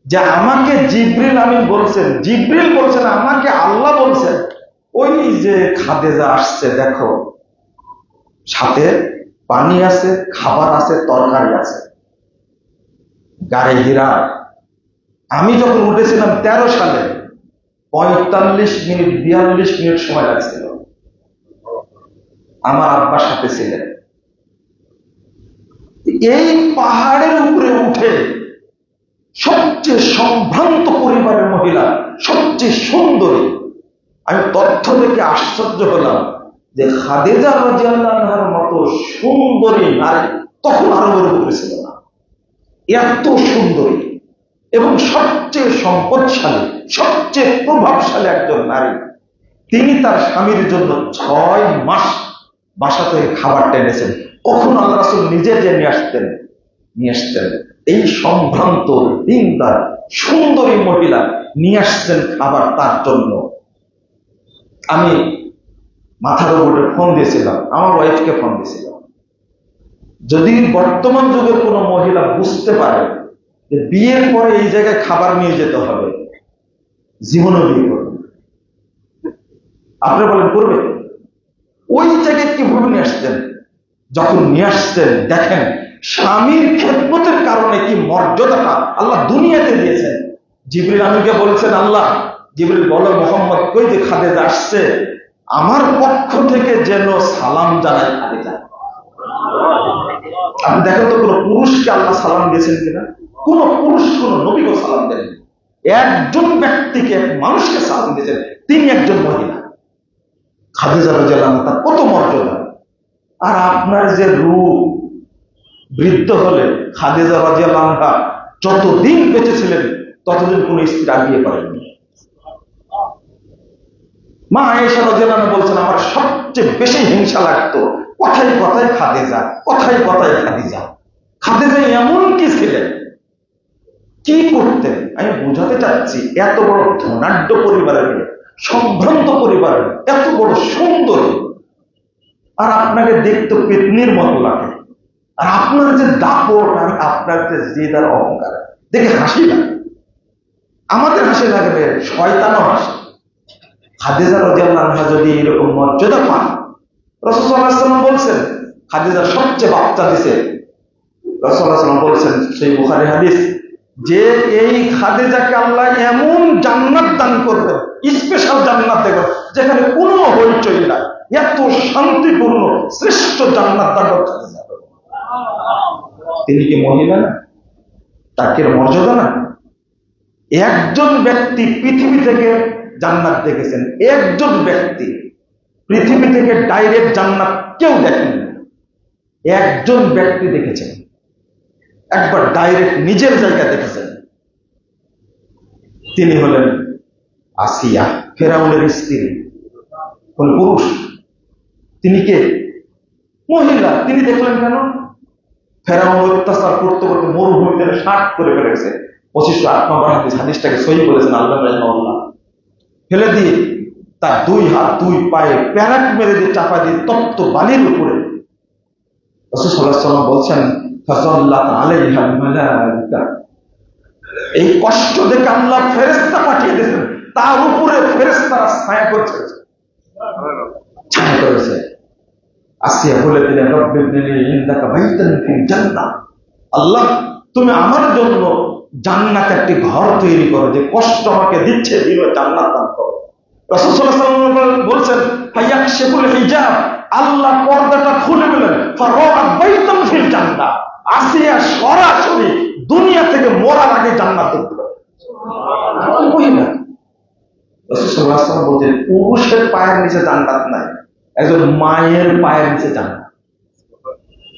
যে আমাকে জিবরিল আমিন বলছেন, জিবরিল বলছেন আমাকে আল্লাহ বলছেন, ওই যে খাদিজা আসছে দেখো, সাথে পানি আছে, খাবার আছে, তরকারি আছে, গাড়ি হীরা। আমি যখন উঠেছিলাম 13 সালে 45 মিনিট 42 মিনিট সময় লাগছিল, আমার আব্বার সাথে ছিলেন। এই পাহাড়ের উপরে উঠে সবচেয়ে সম্ভ্রান্ত পরিবারের মহিলা, সবচেয়ে সুন্দরী, আমি তথ্য দেখে আশ্চর্য হলাম যে খাদিজা রাদিয়াল্লাহু আনহার মতো সুন্দরী নারী তখন আরবের উপরে ছিল না। এত সুন্দরী এবং সবচেয়ে সম্পদশালী, সবচেয়ে প্রভাবশালী একজন নারী, তিনি তার স্বামীর জন্য 6 মাস বাসা থেকে খাবার টেনেছেন। কখন আল্লাহ রাসূল নিজে যে নিয়ে আসতেন, এই সম্ভ্রান্ত দিনদার সুন্দরী মহিলা নিয়ে আসছেন খাবার তার জন্য। আমি মাথার উপরে ফোন দিয়েছিলাম, আমার ওয়াইফকে ফোন দিয়েছিলাম, যদি বর্তমান যুগের কোন মহিলা বুঝতে পারে যে বিয়ের পরে এই জায়গায় খাবার নিয়ে যেতে হবে, জীবনও বিয়ে করবে। আপনি বলেন করবে? ওই জায়গায় কিভাবে নিয়ে আসতেন? যখন নিয়ে আসতেন দেখেন স্বামীর খেদমতের কারণে কি মর্যাদাটা আল্লাহ দুনিয়াতে দিয়েছেন। জিবরিল আমিনকে বলছেন, আল্লাহ জিবরিল বলো মুহাম্মদ কই যে খাদিজা আসছে, আমার পক্ষ থেকে যেন সালাম জানায় খাদিজা। আপনি দেখেন তো কোন পুরুষকে আল্লাহ সালাম দিয়েছেন কিনা? কোন পুরুষ কোন নবীকে সালাম দেন? একজন ব্যক্তিকে, এক মানুষকে সালাম দিয়েছেন, তিনি একজন মহিলা। খাদিজা রাদিয়াল্লাহু আনহা, তার কত মর্যাদা। আর আপনার যে রূপ, বৃদ্ধ হলে খাদিজা রাদিয়াল্লাহু আনহা যতদিন বেঁচে ছিলেন ততদিন কোন স্ত্রী আর বিয়ে করেননি। মা আয়েশা রাদিয়াল্লাহু আনহা বলছেন, আমার সবচেয়ে বেশি হিংসা লাগতো কথায় কথায় খাদিজা, কথায় কথায় খাদিজা। খাদিজা এমন কি ছিলেন, কি করতেন? আমি বোঝাতে চাচ্ছি, এত বড় ধনাঢ্য পরিবারের মেয়ে, সম্ভ্রান্ত পরিবারের, এত বড় সুন্দরী, আর আপনাকে দেখতে পেতনির মতো লাগে। আর আপনার যে দাপট, আর আপনার যে জেদ আর অহংকার দেখে হাসি লাগে। আমাদের হাসি লাগবে, শয়তানও হাসে। খাদিজা রাদিয়াল্লাহু আনহা যদি এরকম মর্যাদা পান, রাসূল সাল্লাল্লাহু আলাইহি ওয়াসাল্লাম বলছেন খাদিজা সবচেয়ে বাচ্চা দিছে। রাসূল সাল্লাল্লাহু আলাইহি ওয়াসাল্লাম বলছেন, সেই বুখারী হাদিস, যে এই খাদিজাকে আল্লাহ এমন জান্নাত দান করবেন, স্পেশাল জান্নাত দেবেন যেখানে কোনো হইচই নাই, এত শান্তিপূর্ণ শ্রেষ্ঠ জান্নাত দান করবেন। তিনি কি মহিলা না? তাকে মর্যাদা না? একজন ব্যক্তি পৃথিবী থেকে জান্নাত দেখেছেন, একজন ব্যক্তি পৃথিবী থেকে ডাইরেক্ট জান্নাত কেউ দেখেন, একজন ব্যক্তি দেখেছেন, একবার ডাইরেক্ট নিজের জায়গা দেখেছেন। তিনি হলেন আসিয়া, ফেরাউনের স্ত্রী। কোন পুরুষ? তিনি কে? মহিলা। তিনি দেখলেন কেন? ফেরাউন অত্যাচার করতে করতে মরুভূমিতে 60 করে ফেলেছে। 2508 নম্বর হাদিসটাকে সহিহ বলেছেন আল্লাহ রাহিমাহুল্লাহ। ফেলে দিয়ে তার দুই হাত দুই পায়ে প্যারাক মেরে দিয়ে চাপা দিয়ে তপ্ত বালির উপরে রাসূল সাল্লাল্লাহু আলাইহি ওয়াসাল্লাম বলছেন ফাযাল্লাত আলাইহা মালাইকা, এই কষ্ট দেখে আল্লাহ ফেরেশতা পাঠিয়ে দিয়েছেন, তার উপরে ফেরেশতারা ছায়া করছে, ছায়া করেছে। আসিয়া বলে দিলেন রব্বিবনিলি ইনদাকা বাইতান ফিল জান্নাহ, আল্লাহ তুমি আমার জন্য জান্নাতে একটি ঘর তৈরি করো, যে কষ্ট আমাকে দিচ্ছে দিল জান্নাত দান করো। রাসূল সাল্লাল্লাহু আলাইহি ওয়াসাল্লাম বলছেন ফায়াকশিফুল হিজাব, আল্লাহ পর্দাটা খুলে দিলেন, ফারাআ বাইতান ফিল জান্নাহ, আসিয়া সরাসরি দুনিয়া থেকে মরার আগে জান্নাত দেখতে পাবে। সুবহানাল্লাহ। মহিলা রাসূল সাল্লাল্লাহু আলাইহি ওয়াসাল্লাম বলেন পুরুষের পায়ের নিচে জান্নাত নাই, একজন মায়ের পায়ের নিচে জান্নাত।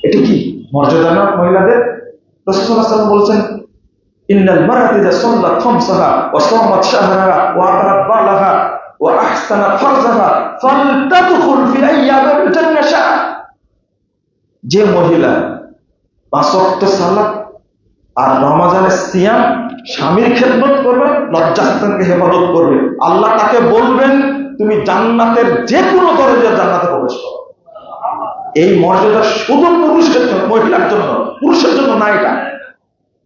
এটা কি মর্যাদা না মহিলাদের? রাসূল সাল্লাল্লাহু আলাইহি ওয়াসাল্লাম বলছেন ইন্নাল মারআতা ইযা সাল্লাত খামসাহা ওয়া সামাত শাহরাহা ওয়া আতাত বালাহা ওয়া আহসানাত ফারজাহা ফালতাদখুল ফি আইয়ামিল জান্নাহ, যে মহিলা 5 ওয়াক্ত সালাত আর রমজানের সিয়াম স্বামীর খেদমত করবে, লজ্জাস্থানকে হেফাজত করবে, আল্লাহ তাকে বলবেন তুমি জান্নাতের যে কোনো দরজায় জান্নাতে প্রবেশ করো। এই মর্যাদা শুধু পুরুষের জন্য, মহিলার জন্য, পুরুষের জন্য না।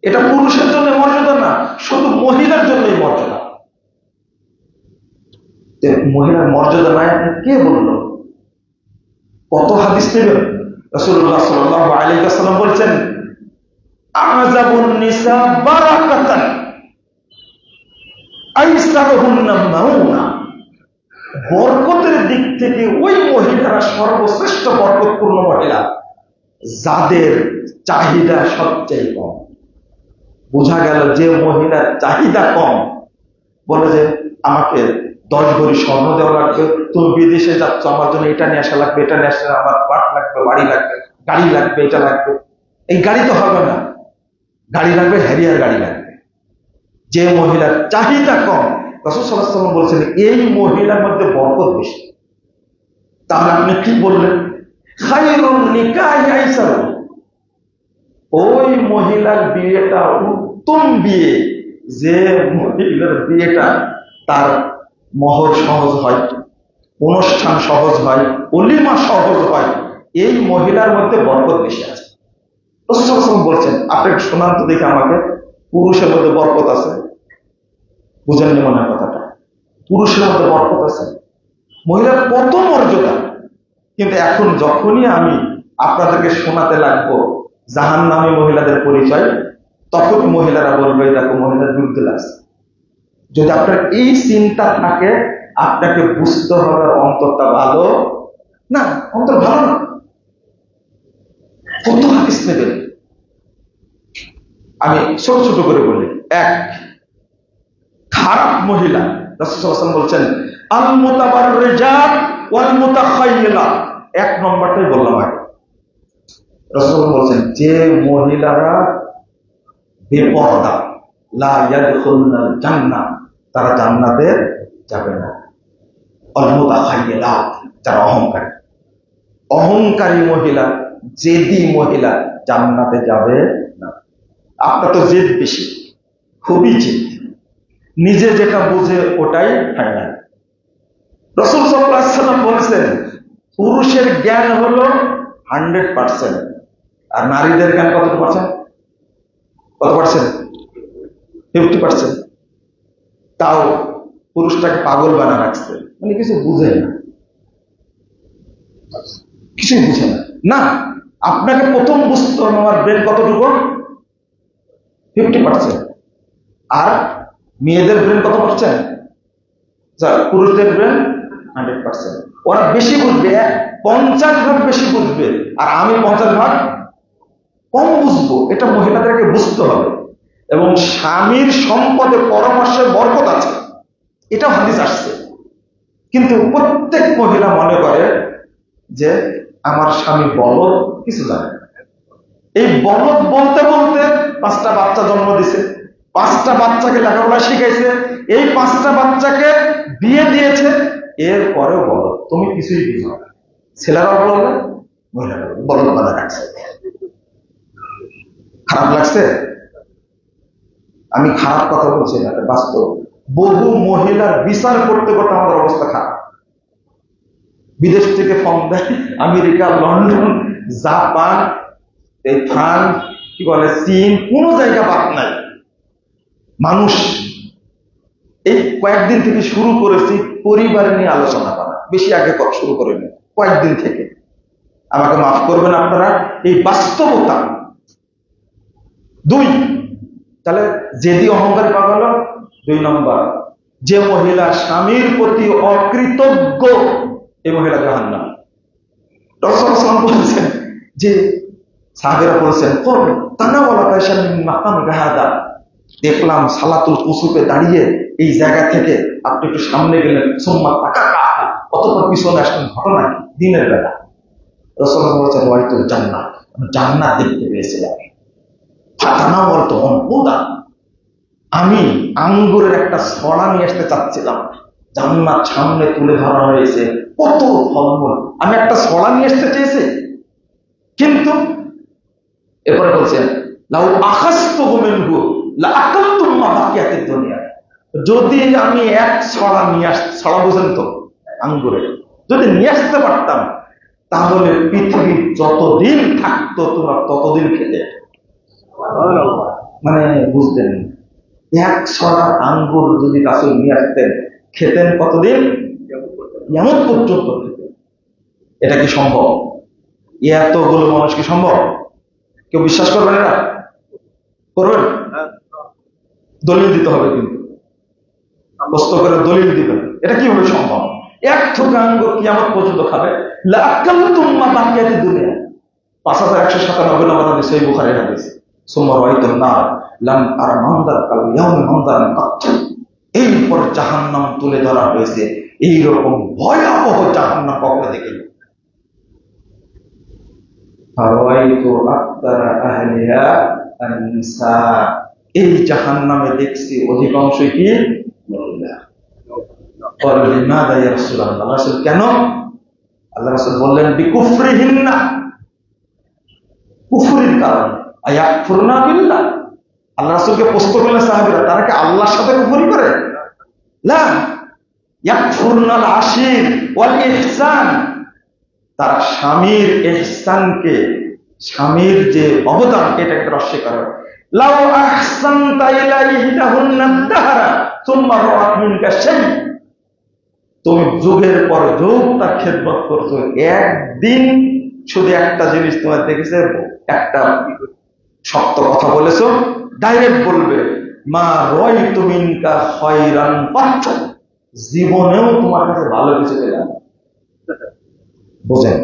এটা পুরুষের জন্য মর্যাদা না, শুধু মহিলার জন্য এই মর্যাদা। মহিলার মর্যাদা নাই কে বলল? কত হাদিস নেবেন? রাসূলুল্লাহ সাল্লাল্লাহু আলাইহি ওয়াসাল্লাম বলেছেন আযাবুন নিসা বারাকাতান আইসারুহুন্না মাউনা, বরকতের দিক থেকে ওই মহিলারা সর্বশ্রেষ্ঠ বরকতপূর্ণ মহিলা যাদের চাহিদা সবচেয়ে কম। বোঝা গেল যে মহিলার চাহিদা কম, বলে যে আমাকে 10 ভরি স্বর্ণ দেওয়া লাগবে, তুমি বিদেশে যাচ্ছ আমার জন্য এটা নিয়ে আসা লাগবে, এটা নিয়ে আসা, আমার ফ্ল্যাট লাগবে, বাড়ি লাগবে, গাড়ি লাগবে, এটা লাগবে। এই গাড়ি তো হবে না, গাড়ি লাগবে, হ্যারিয়ার গাড়ি লাগবে। যে মহিলার চাহিদা কম, রাসূল সাল্লাল্লাহু আলাইহি ওয়াসাল্লাম বলছেন এই মহিলার মধ্যে বরকত বেশি। তাহলে আপনি কি বললেন? খায়রুন নিকাহি আইসারু, ওই মহিলার বিয়েটা উত্তম বিয়ে যে মহিলার বিয়েটা তার মহর সহজ হয়, অনুষ্ঠান সহজ হয়, অলিমা সহজ হয়, এই মহিলার মধ্যে বরকত বেশি আছে। রাসূল সাল্লাল্লাহু আলাইহি ওয়াসাল্লাম বলছেন আপনি শোনান তো দেখে আমাকে, পুরুষের মধ্যে বরকত আছে? বুঝেননি মনে হয় কথাটা? পুরুষের মধ্যে বরকত আছে, মহিলার কত মর্যাদা। কিন্তু এখন যখনই আমি আপনাদেরকে শোনাতে লাগবো জাহান্নামী মহিলাদের পরিচয়, তখন মহিলারা বলবে দেখো মহিলার বিরুদ্ধে লাগছে। যদি আপনার এই চিন্তা থাকে, আপনাকে বুঝতে হবে অন্তরটা ভালো না, অন্তর ভালো না। কত হাদিস নেবেন? আমি ছোট ছোট করে বলি। এক, খারাপ মহিলা, রাসূল সাল্লাল্লাহু আলাইহি ওয়াসাল্লাম বলছেন আল মুতাবাররিজাত ওয়াল মুতাখায়্যিলাত, 1 নম্বরটাই বললাম আগে। রাসূল বলছেন যে মহিলারা বেপরদা, লা ইয়াদখুলুনাল জান্নাহ, তারা জান্নাতে যাবে না। আল মুতাখায়্যিলাত, যারা অহংকারী, অহংকারী মহিলা, জেদি মহিলা জান্নাতে যাবে না। আপনার তো জেদ বেশি, খুবই জেদ, নিজে যেটা বুঝে ওটাই ফাইনাল। রাসূল সাল্লাল্লাহু আলাইহি ওয়াসাল্লাম বলেছেন পুরুষের জ্ঞান হলো 100%, আর নারীদের জ্ঞান কত পার্সেন্ট? কত পার্সেন্ট? 50%। তাও পুরুষটাকে পাগল বানা রাখছে, মানে কিছু বুঝে না, কিছুই বুঝে না। না, আপনাকে প্রথম বুঝতে হবে আমার ব্রেন কতটুকু? 50%। আর মেয়েদের ব্রেন কত পার্সেন্ট? পুরুষদের ব্রেন 100%। ওরা বেশি বুঝবে, 50% বেশি বুঝবে, আর আমি 50% কম বুঝবো। এটা মহিলাদেরকে বুঝতে হবে। এবং স্বামীর সম্পদে পরামর্শের বরকত আছে, এটা হাদিস আসছে। কিন্তু প্রত্যেক মহিলা মনে করে যে আমার স্বামী বলদ, কিছু জানে না। এই বলদ বলতে বলতে 5টা বাচ্চা জন্ম দিছে, 5টা বাচ্চাকে লেখাপড়া শিখাইছে, এই 5টা বাচ্চাকে বিয়ে দিয়েছে, এরপরেও বলদ, তুমি কিছুই বুঝো না। ছেলেরা বলবে, মহিলারা বলদ বানা রাখছে। খারাপ লাগছে? আমি খারাপ কথা বলছি না, বাস্তব। বহু মহিলার বিচার করতে করতে আমাদের অবস্থা খারাপ। বিদেশ থেকে ফোন দেয়, আমেরিকা, লন্ডন, জাপান, এই ফ্রান্স, কি বলে চীন, কোন জায়গা বাদ নাই। মানুষ এই কয়েকদিন থেকে শুরু করেছি পরিবার নিয়ে আলোচনা করা, বেশি আগে শুরু করিনি, কয়েকদিন থেকে। আমাকে মাফ করবেন আপনারা, এই বাস্তবতা। দুই, তাহলে যেদি অহংকারী পাওয়া গেল। 2 নম্বর, যে মহিলা স্বামীর প্রতি অকৃতজ্ঞ, এই মহিলা জাহান্নাম। রাসূল সাল্লাল্লাহু আলাইহি ওয়াসাল্লাম বলেছেন যে সাহাবীরা বলেছেন, তানা ওয়ালা কাশান মিন মাকাম গাহাদা, দেখলাম সালাতুল কুসুফে দাঁড়িয়ে এই জায়গা থেকে আপনি একটু সামনে গেলেন, সুম্মা তাকাকা, অতঃপর পিছনে আসলেন, ঘটনা কি? দিনের বেলা। রাসূলুল্লাহ বলেছেন, ওয়াইতুল জান্নাত, জান্নাত দেখতে পেয়েছিলাম। ফাতানা বলতো অনহুদা, আমি আঙ্গুরের একটা ছড়া নিয়ে আসতে চাচ্ছিলাম, জান্নাত সামনে তুলে ধরা হয়েছে, কত ফলমূল, আমি একটা ছড়া নিয়ে আসতে চেয়েছি, কিন্তু এরপরে বলছেন লাউ আখাসতুহু মিনহু লা আকালতুম মা বাকিয়াতিদ দুনিয়া, যদি আমি এক ছড়া নিয়ে ছড়া বুঝেন তো আঙ্গুরের, যদি নিয়ে আসতে পারতাম, তাহলে পৃথিবীর যতদিন থাকতো তোমরা ততদিন খেতে। মানে বুঝতেন, এক ছড়া আঙ্গুর যদি রাসূল নিয়ে আসতেন, খেতেন কতদিন? কিয়ামত পর্যন্ত খেতেন। এটা কি সম্ভব? এতগুলো মানুষ কি সম্ভব? কেউ বিশ্বাস করবেন? এরা করবেন? দলিল দিতে হবে, কিন্তু প্রশ্ন করে দলিল দিবেন, এটা কিভাবে সম্ভব? এক থোকা আঙ্গুর কিয়ামত পর্যন্ত খাবে। লা আকালতুম মা বাকিয়াতিদ দুনিয়া, 5197 নম্বর হাদিস, সহিহ বুখারীর হাদিস। সুম্মা রাআইতুন নার লাম আরা মানদার কাল ইয়াউমি মানদারান কাত, এরপর জাহান্নাম তুলে ধরা হয়েছে, এইরকম ভয়াবহ জাহান্নাম কখনো দেখিনি। ফারাআইতু আকতারা আহলিহা আন-নিসা, এই জাহান্নামে দেখছি অধিকাংশই কি? মহিলা। লিমাযা ইয়া রাসূলুল্লাহ, রাসূল কেন? আল্লাহ রাসূল বললেন বিকুফরিহিন্না, কুফরির কারণে। আয়াকফুরনা বিল্লাহ, আল্লাহ রাসূলকে প্রশ্ন করলেন সাহাবীরা, তারা কি আল্লাহর সাথে কুফরি করে? লা ইয়াকফুরনাল আশির ওয়াল ইহসান, তারা স্বামীর ইহসানকে, স্বামীর যে অবদান, এটাকে অস্বীকার করে। লাউ আহসানতা ইলাইহিন্না দাহরা সুম্মা রাআত মিনকা শাই, তুমি যুগের পর যুগ তার খেদমত করছো, একদিন শুধু একটা জিনিস তোমার দেখেছে, একটা শক্ত কথা বলেছো, ডাইরেক্ট বলবে মা রাআইতু মিনকা খায়রান কাত, জীবনেও তোমার কাছে ভালো কিছু পেলাম। বুঝেন,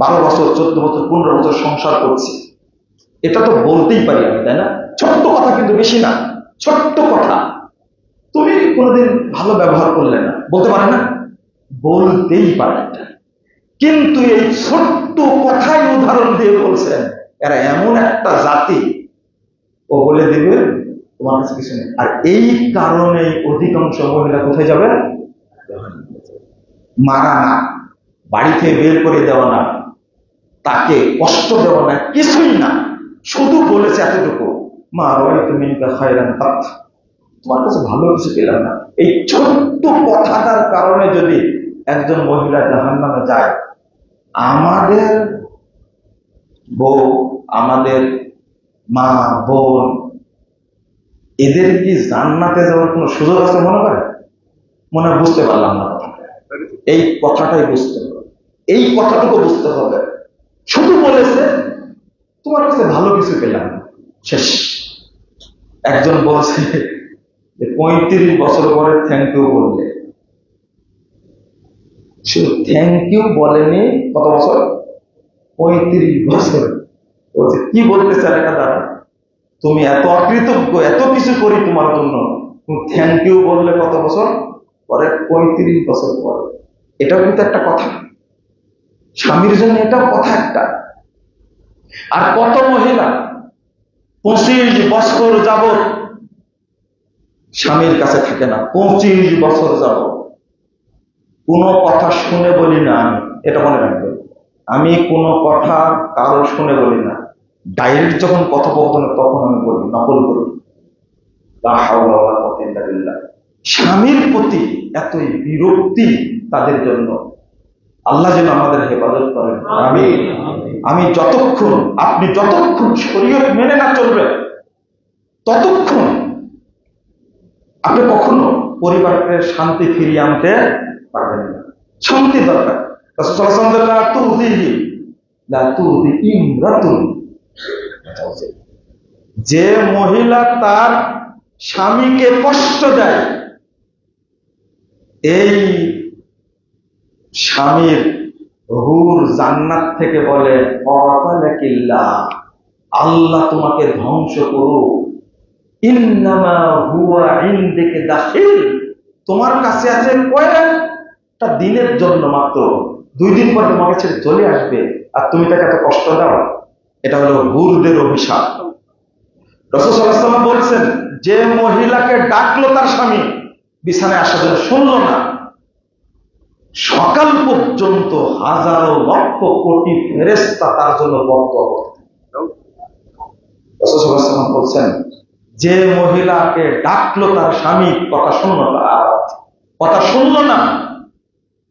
12 বছর 14 বছর 15 বছর সংসার করছি, এটা তো বলতেই পারি আমি, তাই না? ছোট্ট কথা, কিন্তু বেশি না, ছোট্ট কথা। তুমি কোনোদিন ভালো ব্যবহার করলে না, বলতে পারে না? বলতেই পারে। কিন্তু এই ছোট্ট কথাই উদাহরণ দিয়ে বলছেন, এরা এমন একটা জাতি, ও বলে দিবে তোমার কাছে কিছু নেই। আর এই কারণে অধিকাংশ মহিলা কোথায় যাবে? মারা না, বাড়ি থেকে বের করে দেওয়া না, তাকে কষ্ট দেওয়া না, কিছুই না, শুধু বলেছে এতটুকু, মা রাআইতু মিনকা খায়রান কাত, তোমার কাছে ভালো কিছু পেলাম না। এই ছোট্ট কথাটার কারণে যদি একজন মহিলা জাহান্নামে যায়, আমাদের বউ, আমাদের মা বোন, এদের কি জান্নাতে যাওয়ার কোন সুযোগ আছে মনে করে? মনে হয় বুঝতে পারলাম না। এই কথাটাই বুঝতে হবে, এই কথাটুকু বুঝতে হবে। শুধু বলেছে তোমার কাছে ভালো কিছু পেলাম, শেষ। একজন বলছে 35 বছর পরে থ্যাংক ইউ বললে, শুধু থ্যাংক ইউ বলেনি, কত বছর? 35 বছর। বলছে কি বলতে চান এটা দাঁড়া, তুমি এত অকৃতজ্ঞ, এত কিছু করি তোমার জন্য, তুমি থ্যাংক ইউ বললে কত বছর পরে? 35 বছর পরে। এটাও কিন্তু একটা কথা, স্বামীর জন্য এটাও কথা একটা। আর কত মহিলা 25 বছর যাবত স্বামীর কাছে থাকে না, 25 বছর যাবত কোনো কথা শুনে বলি না আমি, এটা মনে রাখবে, আমি কোনো কথা কারো শুনে বলি না, ডাইরেক্ট যখন কথোপকথন তখন আমি বলি, নকল করি। লা হাওলা ওয়ালা কুওয়াতা ইল্লা বিল্লাহ। স্বামীর প্রতি এতই বিরক্তি তাদের জন্য, আল্লাহ যেন আমাদের হেফাজত করেন। আমি যতক্ষণ আপনি যতক্ষণ শরীয়ত মেনে না চলবেন ততক্ষণ আপনি কখনো পরিবারকে শান্তি ফিরিয়ে আনতে পারবেন না। শান্তি দরকার। যে মহিলা তার স্বামীকে কষ্ট দেয়, এই স্বামীর হুর জান্নাত থেকে বলে আল্লাহ তোমাকে ধ্বংস করুক, ইন্নামা হুয়া ইনদিকা দাখিল, তোমার কাছে আছে কয়েকটা দিনের জন্য মাত্র, 2 দিন পর তোমার কাছে চলে আসবে, আর তুমি তাকে এত কষ্ট দাও। এটা হলো হুরদের অভিশাপ। রাসূল সাল্লাল্লাহু আলাইহি ওয়াসাল্লাম বলছেন, যে মহিলাকে ডাকলো তার স্বামী বিছানায় আসার জন্য, শুনলো না, সকাল পর্যন্ত হাজারো লক্ষ কোটি ফেরেশতা তার জন্য বদদোয়া করতেন। রাসূল সাল্লাল্লাহু আলাইহি ওয়াসাল্লাম বলছেন, যে মহিলাকে ডাকলো তার স্বামী কথা শুনলো না, কথা শুনলো না,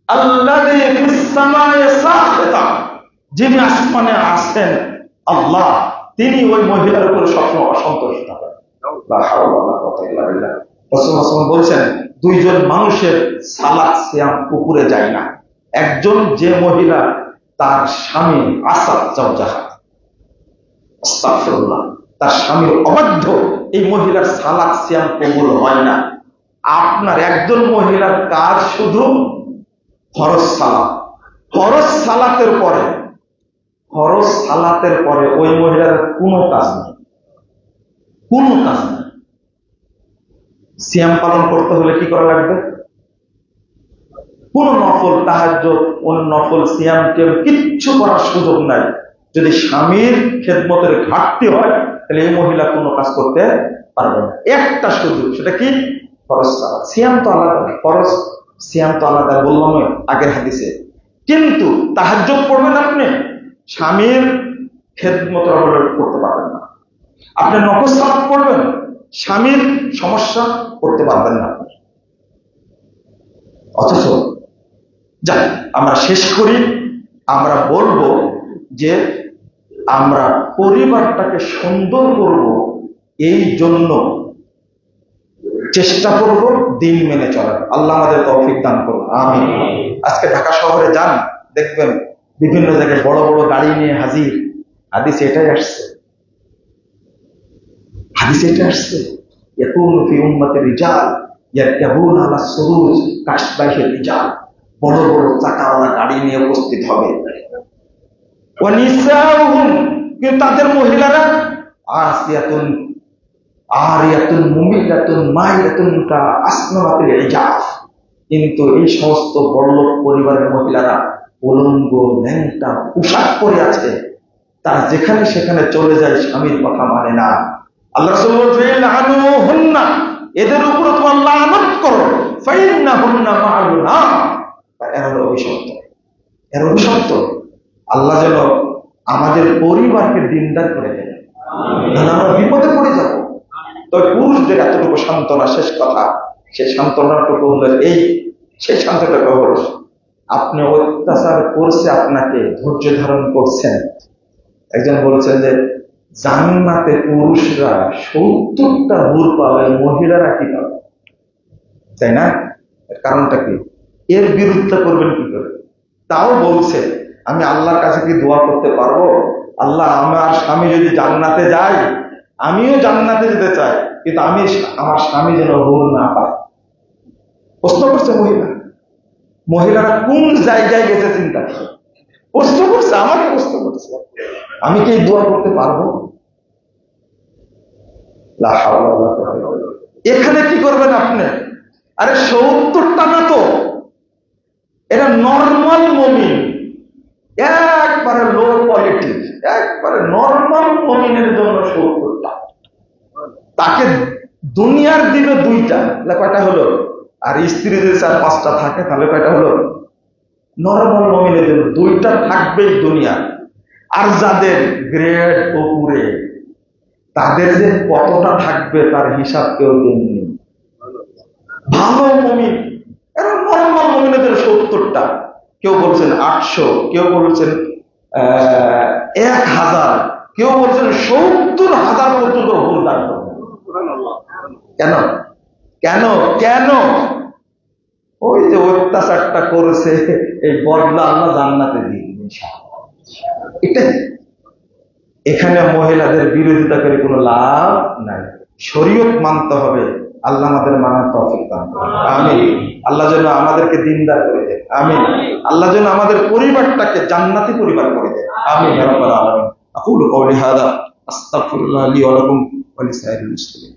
আল্লাযী ফিস সামায়ে সাখিতা, যিনি আসমানে আছেন আল্লাহ, তিনি ওই মহিলার উপর সবসময় অসন্তুষ্ট থাকেন। লা হাওলা ওয়ালা কুওয়াতা ইল্লা বিল্লাহ। রাসূল সাল্লাল্লাহু আলাইহি ওয়াসাল্লাম বলছেন, 2 জন মানুষের সালাত সিয়াম পুকুরে যায় না। একজন, যে মহিলা তার স্বামী আসাদ জাওজাহা, আস্তাগফিরুল্লাহ, তার স্বামীর অবাধ্য, এই মহিলার সালাত সিয়াম কবুল হয় না। আপনার একজন মহিলার কাজ শুধু ফরজ সালাত, ফরজ সালাতের পরে ওই মহিলার কোনো কাজ নেই, কোনো কাজ নেই। সিয়াম পালন করতে হলে কি করা লাগবে? কোন নফল তাহাজ্জুদ, কোন নফল সিয়াম টেম কিচ্ছু করার সুযোগ নাই। যদি স্বামীর খেদমতের ঘাটতি হয় তাহলে এই মহিলা কোনো কাজ করতে পারবে না। একটা সুযোগ, সেটা কি? ফরজ সালাত। সিয়াম তো আলাদা, ফরজ সিয়াম তো আলাদা, বললাম আগের হাদিসে। কিন্তু তাহাজ্জুদ পড়বেন আপনি, স্বামীর খেদমতের অবহেলা করতে পারবেন না। আপনি নফল সালাত পড়বেন, স্বামীর সমস্যা করতে পারবেন না। অথচ যাই আমরা শেষ করি, আমরা বলবো যে আমরা পরিবারটাকে সুন্দর করব, এই জন্য চেষ্টা করব দিন মেনে চলার। আল্লাহ আমাদের তৌফিক দান করুন, আমিন। আজকে ঢাকা শহরে যান, দেখবেন বিভিন্ন জায়গায় বড় বড় গাড়ি নিয়ে হাজির। হাদিসে এটাই আসছে, হাদিসে এটা আসছে, ইয়াকুনু ফি উম্মতি রিজাল ইয়ারকাবুনা আলা সুরুজ কাশবাইহির রিজাল, বড় বড় চাকাওয়ালা গাড়ি নিয়ে উপস্থিত হবে। ওয়া নিসাউহুম, কিন্তু তাদের মহিলারা আসিয়াতুন আরিয়াতুন মুমিলাতুন মাইলাতুন কা আসনামাতিল ইজাফ, কিন্তু এই সমস্ত বড়লোক পরিবারের মহিলারা উলঙ্গ ন্যাংটা পোশাক পরে আছে, তারা যেখানে সেখানে চলে যায়, স্বামীর কথা মানে না। আল্লাহ রাসূল বলেন, লানুহুন্না, এদের উপর তোমরা লানত করো, ফাইন্নাহুন্না মা'লুনা, এর হলো অভিশপ্ত, এর অভিশপ্ত। আল্লাহ যেন আমাদের পরিবারকে দিনদার করে দেন, তাহলে আমরা বিপদে পড়ে যাব। তবে পুরুষদের এতটুকু সান্ত্বনা, শেষ কথা, সেই সান্ত্বনাটুকু হলো এই, সেই সান্ত্বনাটুকু হলো, আপনি অত্যাচার করছে, আপনাকে ধৈর্য ধারণ করছেন। একজন বলছেন যে জান্নাতে পুরুষরা 70টা হুর পাবে, মহিলারা কি পাবে, তাই না? এর কারণটা কি? এর বিরুদ্ধে করবেন কি করে? তাও বলছে, আমি আল্লাহর কাছে কি দোয়া করতে পারবো, আল্লাহ আমার স্বামী যদি জান্নাতে যায়, আমিও জান্নাতে যেতে চাই, কিন্তু আমি আমার স্বামী যেন হুর না পায়। প্রশ্ন করছে মহিলারা কোন জায়গায় গেছে চিন্তা করে প্রশ্ন করছে, আমাকে প্রশ্ন করছে, আমি কি দোয়া করতে পারবো? এখানে কি করবেন আপনি? আরে 70টা না তো, এটা নর্মাল মুমিন, একবারে লো কোয়ালিটি, একবারে নর্মাল মুমিনের জন্য 70টা। তাকে দুনিয়ার দিবে 2টা, কয়টা হলো? আর স্ত্রী যদি 4-5টা থাকে তাহলে কয়টা হলো? নরমাল মুমিনের জন্য 2টা থাকবেই দুনিয়া। আর যাদের গ্রেড উপরে, তাদের যে কতটা থাকবে তার হিসাব কেউ দেননি। ভালো মুমিন, এরা নরমাল মুমিনের জন্য 70টা। কেউ বলছেন 800, কেউ বলছেন 1000, কেউ বলছেন 70,000 পর্যন্ত হুকুম দান করবেন। কেন কেন কেন? ওই যে অত্যাচারটা করেছে, এই বদলা আল্লাহ জান্নাতে দিয়ে দিবেন ইনশাআল্লাহ। এটাই। এখানে মহিলাদের বিরোধিতা করে কোনো লাভ নাই। শরীয়ত মানতে হবে। আল্লাহ আমাদের মানার তৌফিক দান করুন। আমিন। আল্লাহ যেন আমাদেরকে দিনদার করে দেন। আমিন। আল্লাহ যেন আমাদের পরিবারটাকে জান্নাতি পরিবার করে দেন। আমিন ইয়া রাব্বাল আলামিন। আকুলু কওলি হাযা আস্তাগফিরুল্লাহ লি ওয়া লাকুম ওয়া লিসাইরিল মুসলিমিন।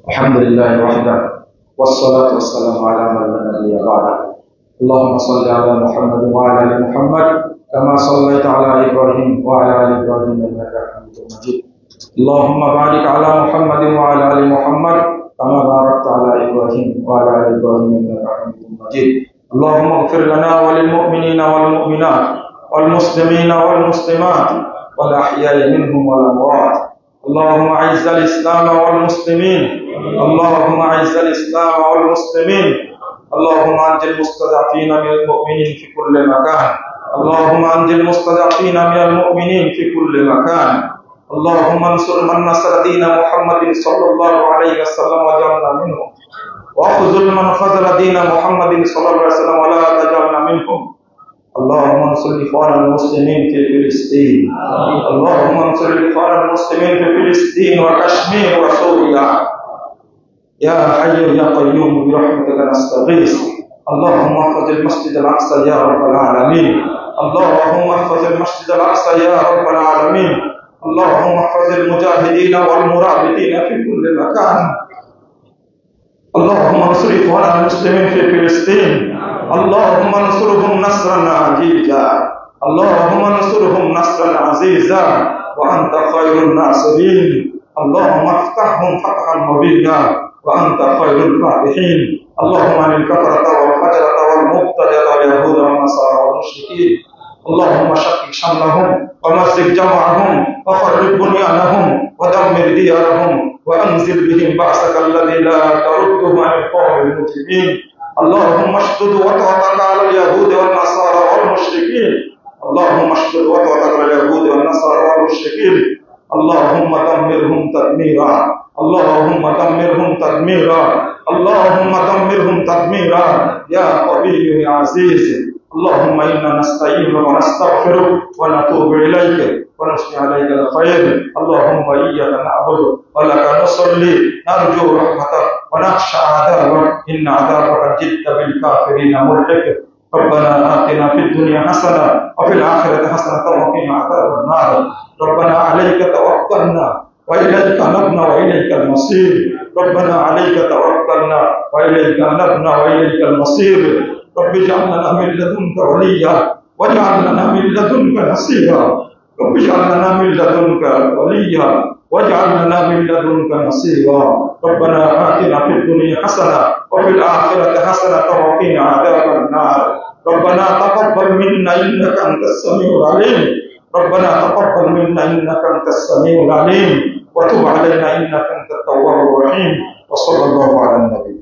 আলহামদুলিল্লাহ ওয়াহদা والصلاة والسلام على من لا نبي بعده. اللهم صل على محمد وعلى آل محمد كما صليت على إبراهيم وعلى آل إبراهيم إنك حميد مجيد. اللهم بارك على محمد وعلى آل محمد كما باركت على إبراهيم وعلى آل إبراهيم إنك حميد مجيد. اللهم اغفر لنا وللمؤمنين والمؤمنات والمسلمين والمسلمات والأحياء منهم والأموات. اللهم أعز الإسلام والمسلمين. اللهم أعز الإسلام والمسلمين. اللهم أنجِ المستضعفين من المؤمنين في كل مكان. اللهم أنجِ المستضعفين من المؤمنين في كل مكان. اللهم انصر من نصر دين محمد صلى الله عليه وسلم واجعلنا منهم، واخذل من خذل دين محمد صلى الله عليه وسلم ولا تجعلنا منهم. اللهم انصر الإخوان المسلمين في فلسطين. اللهم انصر الإخوان المسلمين في فلسطين وكشمير وسوريا. يا حي يا قيوم برحمتك نستغيث. اللهم احفظ المسجد الأقصى يا رب العالمين. اللهم احفظ المسجد الأقصى يا رب العالمين. اللهم احفظ المجاهدين والمرابطين في كل مكان. اللهم انصر إخوان المسلمين في فلسطين. اللهم انصرهم نصرا عزيزا. اللهم انصرهم نصرا عزيزا وأنت خير الناصرين. اللهم افتحهم فتحا مبينا وأنت خير الفاتحين. اللهم عن الكفرة والفجرة والمبتدعة واليهود والنصارى والمشركين. اللهم شقق شملهم ومزق جمعهم وخرب بنيانهم ودمر ديارهم وأنزل بهم بأسك الذي لا ترده عن القوم المجرمين. اللهم اشدد وطأتك على اليهود والنصارى والمشركين. اللهم اشدد وطأتك على اليهود والنصارى والمشركين. اللهم دمرهم تدميرا. اللهم دمرهم تدميرا. اللهم دمرهم تدميرا يا قوي يا عزيز. اللهم إنا نستعين ونستغفرك ونتوب إليك ونثني عليك الخير. اللهم إياك نعبد ولك نصلي نرجو رحمتك ونخشى عذابك إن عذابك جد بالكافرين ملحق. ربنا آتنا في الدنيا حسنة وفي الآخرة حسنة وقنا عذاب النار. ربنا عليك توكلنا وإليك نبنا وإليك المصير. ربنا عليك توكلنا وإليك نبنا وإليك المصير. رب اجعل لنا من لدنك وليا واجعل لنا من لدنك نصيرا. رب اجعل لنا من لدنك وليا واجعل لنا من لدنك نصيرا. ربنا آتنا في الدنيا حسنة وفي الآخرة حسنة وقنا عذاب النار. ربنا تقبل منا إنك أنت السميع العليم. ربنا تقبل منا إنك أنت السميع العليم وتب علينا إنك أنت التواب الرحيم. وصلى الله على النبي.